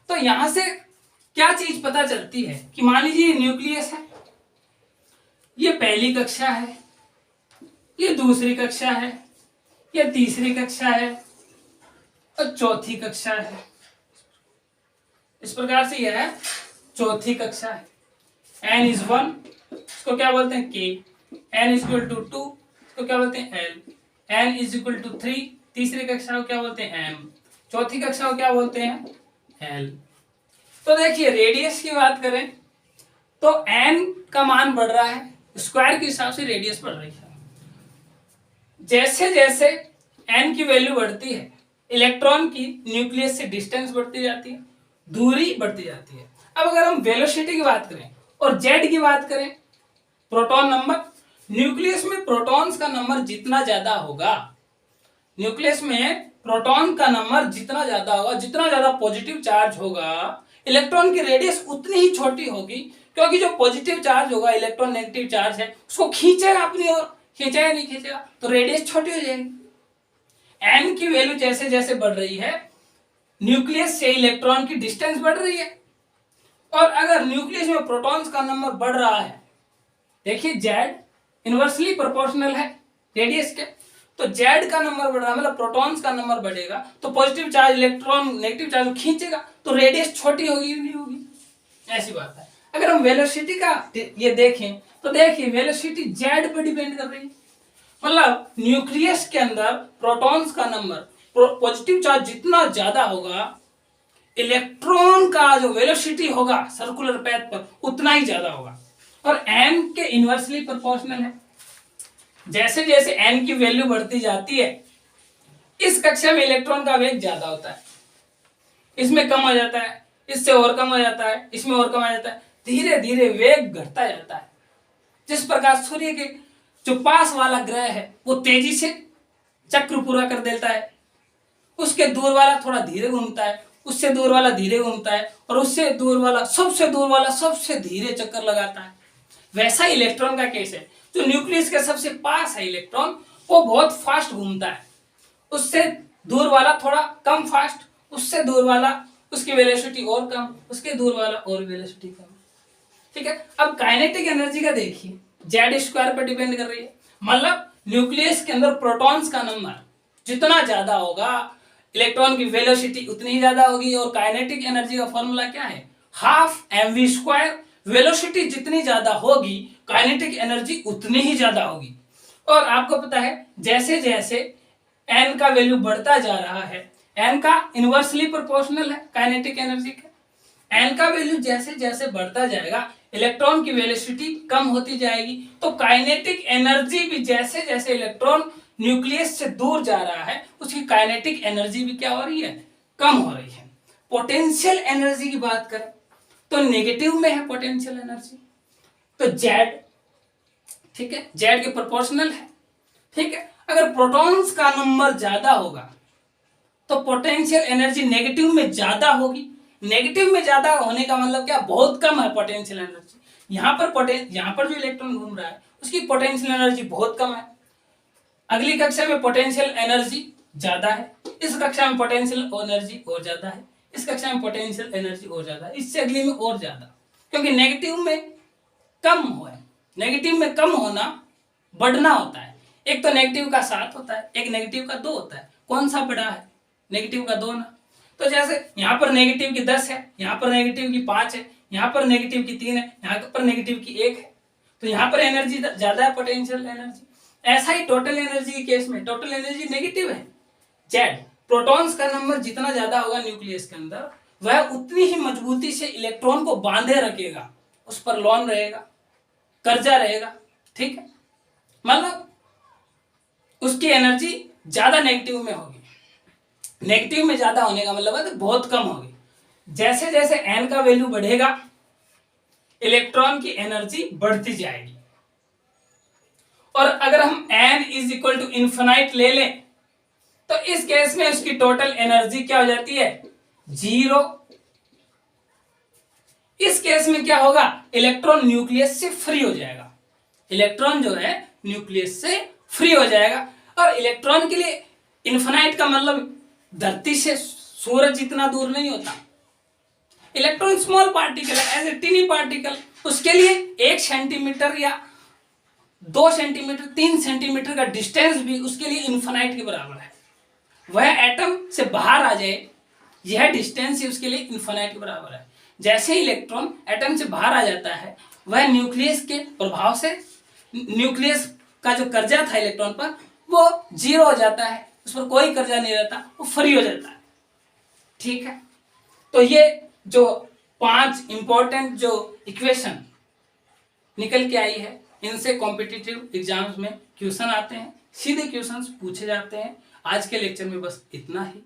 [SPEAKER 1] तो यहां से क्या चीज पता चलती है कि मान लीजिए न्यूक्लियस है, ये पहली कक्षा है, ये दूसरी कक्षा है, ये तीसरी कक्षा है और चौथी कक्षा है। इस प्रकार से यह है चौथी कक्षा है। n इज 1, इसको क्या बोलते हैं k, n is equal to 2, इसको क्या बोलते हैं l, n is equal to 3, तीसरी कक्षा को क्या बोलते हैं m, चौथी कक्षा को क्या बोलते हैं l। तो देखिए रेडियस की बात करें तो n का मान बढ़ रहा है, स्क्वायर के हिसाब से रेडियस बढ़ रही है। जैसे जैसे n की वैल्यू बढ़ती है, इलेक्ट्रॉन की न्यूक्लियस से डिस्टेंस बढ़ती जाती है, दूरी बढ़ती जाती है। अब अगर हम वेलोसिटी की बात करें और जेड की बात करें, प्रोटॉन नंबर, न्यूक्लियस में प्रोटॉन्स का नंबर जितना ज्यादा होगा, न्यूक्लियस में प्रोटॉन का नंबर जितना ज्यादा होगा, जितना ज्यादा पॉजिटिव चार्ज होगा, इलेक्ट्रॉन की रेडियस उतनी ही छोटी होगी, क्योंकि जो पॉजिटिव चार्ज होगा, इलेक्ट्रॉन नेगेटिव चार्ज है, उसको खींचेगा अपनी ओर, खींचेगा नहीं खींचेगा, तो रेडियस छोटी हो जाएगी। n की वैल्यू जैसे जैसे बढ़ रही है, न्यूक्लियस से इलेक्ट्रॉन की डिस्टेंस बढ़ रही है। और अगर न्यूक्लियस में प्रोटॉन्स का नंबर बढ़ रहा है, देखिए जेड इनवर्सली प्रोपोर्शनल है रेडियस के, तो जेड का नंबर बढ़ रहा है, मतलब प्रोटॉन्स का नंबर बढ़ेगा, तो positive charge electron negative charge को खींचेगा, तो रेडियस छोटी होगी नहीं होगी, ऐसी बात है। अगर हम वेलोसिटी का ये देखें तो देखिए वेलोसिटी जेड पर डिपेंड कर रही है, मतलब न्यूक्लियस के अंदर प्रोटॉन्स का नंबर पॉजिटिव चार्ज जितना ज्यादा होगा, इलेक्ट्रॉन का जो वेलोसिटी होगा सर्कुलर पैथ पर उतना ही ज्यादा होगा, और एम के इनवर्सली प्रोपोर्शनल है। जैसे जैसे एन की वैल्यू बढ़ती जाती है, इस कक्षा में इलेक्ट्रॉन का वेग ज्यादा होता है, इसमें कम हो जाता है, इससे और कम हो जाता है, इसमें और कम हो जाता है, धीरे धीरे वेग घटता जाता है। जिस प्रकार सूर्य के जो पास वाला ग्रह है वो तेजी से चक्र पूरा कर देता है, उसके दूर वाला थोड़ा धीरे घूमता है, उससे दूर वाला धीरे घूमता है, और उससे दूर वाला सबसे धीरे चक्कर लगाता है। वैसा इलेक्ट्रॉन का केस है, जो न्यूक्लियस के सबसे पास है इलेक्ट्रॉन वो बहुत फास्ट घूमता है, उससे दूर वाला थोड़ा कम फास्ट, उससे दूर वाला उसकी वेलोसिटी और कम, उसके दूर वाला और वेलोसिटी कम। ठीक है, अब काइनेटिक एनर्जी का देखिए, जेड स्क्वायर पर डिपेंड कर रही है, मतलब न्यूक्लियस के अंदर प्रोटॉन्स का नंबर जितना ज्यादा होगा, इलेक्ट्रॉन की वेलोसिटी उतनी ही ज्यादा होगी, और काइनेटिक एनर्जी का फॉर्मूला क्या है, हाफ mv स्क्वायर। वेलोसिटी जितनी ज्यादा होगी काइनेटिक एनर्जी उतनी ही ज्यादा होगी, और आपको पता है जैसे जैसे n का वैल्यू बढ़ता जा रहा है, n का इनवर्सली प्रोपोर्शनल है काइनेटिक एनर्जी का, n का वैल्यू जैसे जैसे बढ़ता जाएगा इलेक्ट्रॉन की वेलोसिटी कम होती जाएगी, तो काइनेटिक एनर्जी भी जैसे जैसे इलेक्ट्रॉन न्यूक्लियस से दूर जा रहा है उसकी काइनेटिक एनर्जी भी क्या हो रही है, कम हो रही है। पोटेंशियल एनर्जी की बात करें तो नेगेटिव में है पोटेंशियल एनर्जी, तो जेड, ठीक है, जेड के प्रोपोर्शनल है। ठीक है, अगर प्रोटॉन्स का नंबर ज्यादा होगा तो पोटेंशियल एनर्जी नेगेटिव में ज्यादा होगी। नेगेटिव में ज्यादा होने का मतलब क्या, बहुत कम है पोटेंशियल एनर्जी। यहाँ पर जो इलेक्ट्रॉन घूम रहा है उसकी पोटेंशियल एनर्जी बहुत कम है, अगली कक्षा में पोटेंशियल एनर्जी ज्यादा है, इस कक्षा में पोटेंशियल एनर्जी और ज्यादा है, इस कक्षा में पोटेंशियल एनर्जी और ज्यादा है, इससे अगली में और ज्यादा, क्योंकि नेगेटिव में कम हो है। नेगेटिव में कम होना बढ़ना होता है, एक तो नेगेटिव का 7 होता है, एक नेगेटिव का 2 होता है, कौन सा बड़ा है, नेगेटिव का 2 ना। तो जैसे यहाँ पर नेगेटिव की 10 है, यहाँ पर नेगेटिव की 5 है, यहाँ पर नेगेटिव की 3 है, यहाँ पर नेगेटिव की 1 है, तो यहाँ पर एनर्जी ज्यादा है पोटेंशियल एनर्जी। ऐसा ही टोटल एनर्जी के केस में टोटल एनर्जी नेगेटिव है, जेड। प्रोटॉन्स का नंबर जितना ज्यादा होगा न्यूक्लियस के अंदर वह उतनी ही मजबूती से इलेक्ट्रॉन को बांधे रखेगा, उस पर लोन रहेगा, कर्जा रहेगा। ठीक है, मतलब उसकी एनर्जी ज्यादा नेगेटिव में होगी, नेगेटिव में ज्यादा होने का मतलब है तो बहुत कम होगी। जैसे जैसे एन का वैल्यू बढ़ेगा इलेक्ट्रॉन की एनर्जी बढ़ती जाएगी, और अगर हम n is equal to infinite ले लें तो इस केस में उसकी टोटल एनर्जी क्या हो जाती है, 0। इस केस में क्या होगा, इलेक्ट्रॉन न्यूक्लियस से फ्री हो जाएगा, इलेक्ट्रॉन जो है न्यूक्लियस से फ्री हो जाएगा। और इलेक्ट्रॉन के लिए इन्फिनाइट का मतलब धरती से सूरज जितना दूर नहीं होता, इलेक्ट्रॉन स्मॉल पार्टिकल है, एज ए टिनी पार्टिकल, उसके लिए 1 सेंटीमीटर या 2 सेंटीमीटर 3 सेंटीमीटर का डिस्टेंस भी उसके लिए इन्फिनाइट के बराबर है। वह एटम से बाहर आ जाए, यह डिस्टेंस ही उसके लिए इन्फिनाइट के बराबर है। जैसे ही इलेक्ट्रॉन एटम से बाहर आ जाता है वह न्यूक्लियस के प्रभाव से, न्यूक्लियस का जो कर्जा था इलेक्ट्रॉन पर वो 0 हो जाता है, उस पर कोई कर्जा नहीं रहता, वो फ्री हो जाता है। ठीक है, तो ये जो 5 इंपॉर्टेंट जो इक्वेशन निकल के आई है, इनसे कॉम्पिटिटिव एग्जाम्स में क्वेश्चन आते हैं, सीधे क्वेश्चंस पूछे जाते हैं। आज के लेक्चर में बस इतना ही।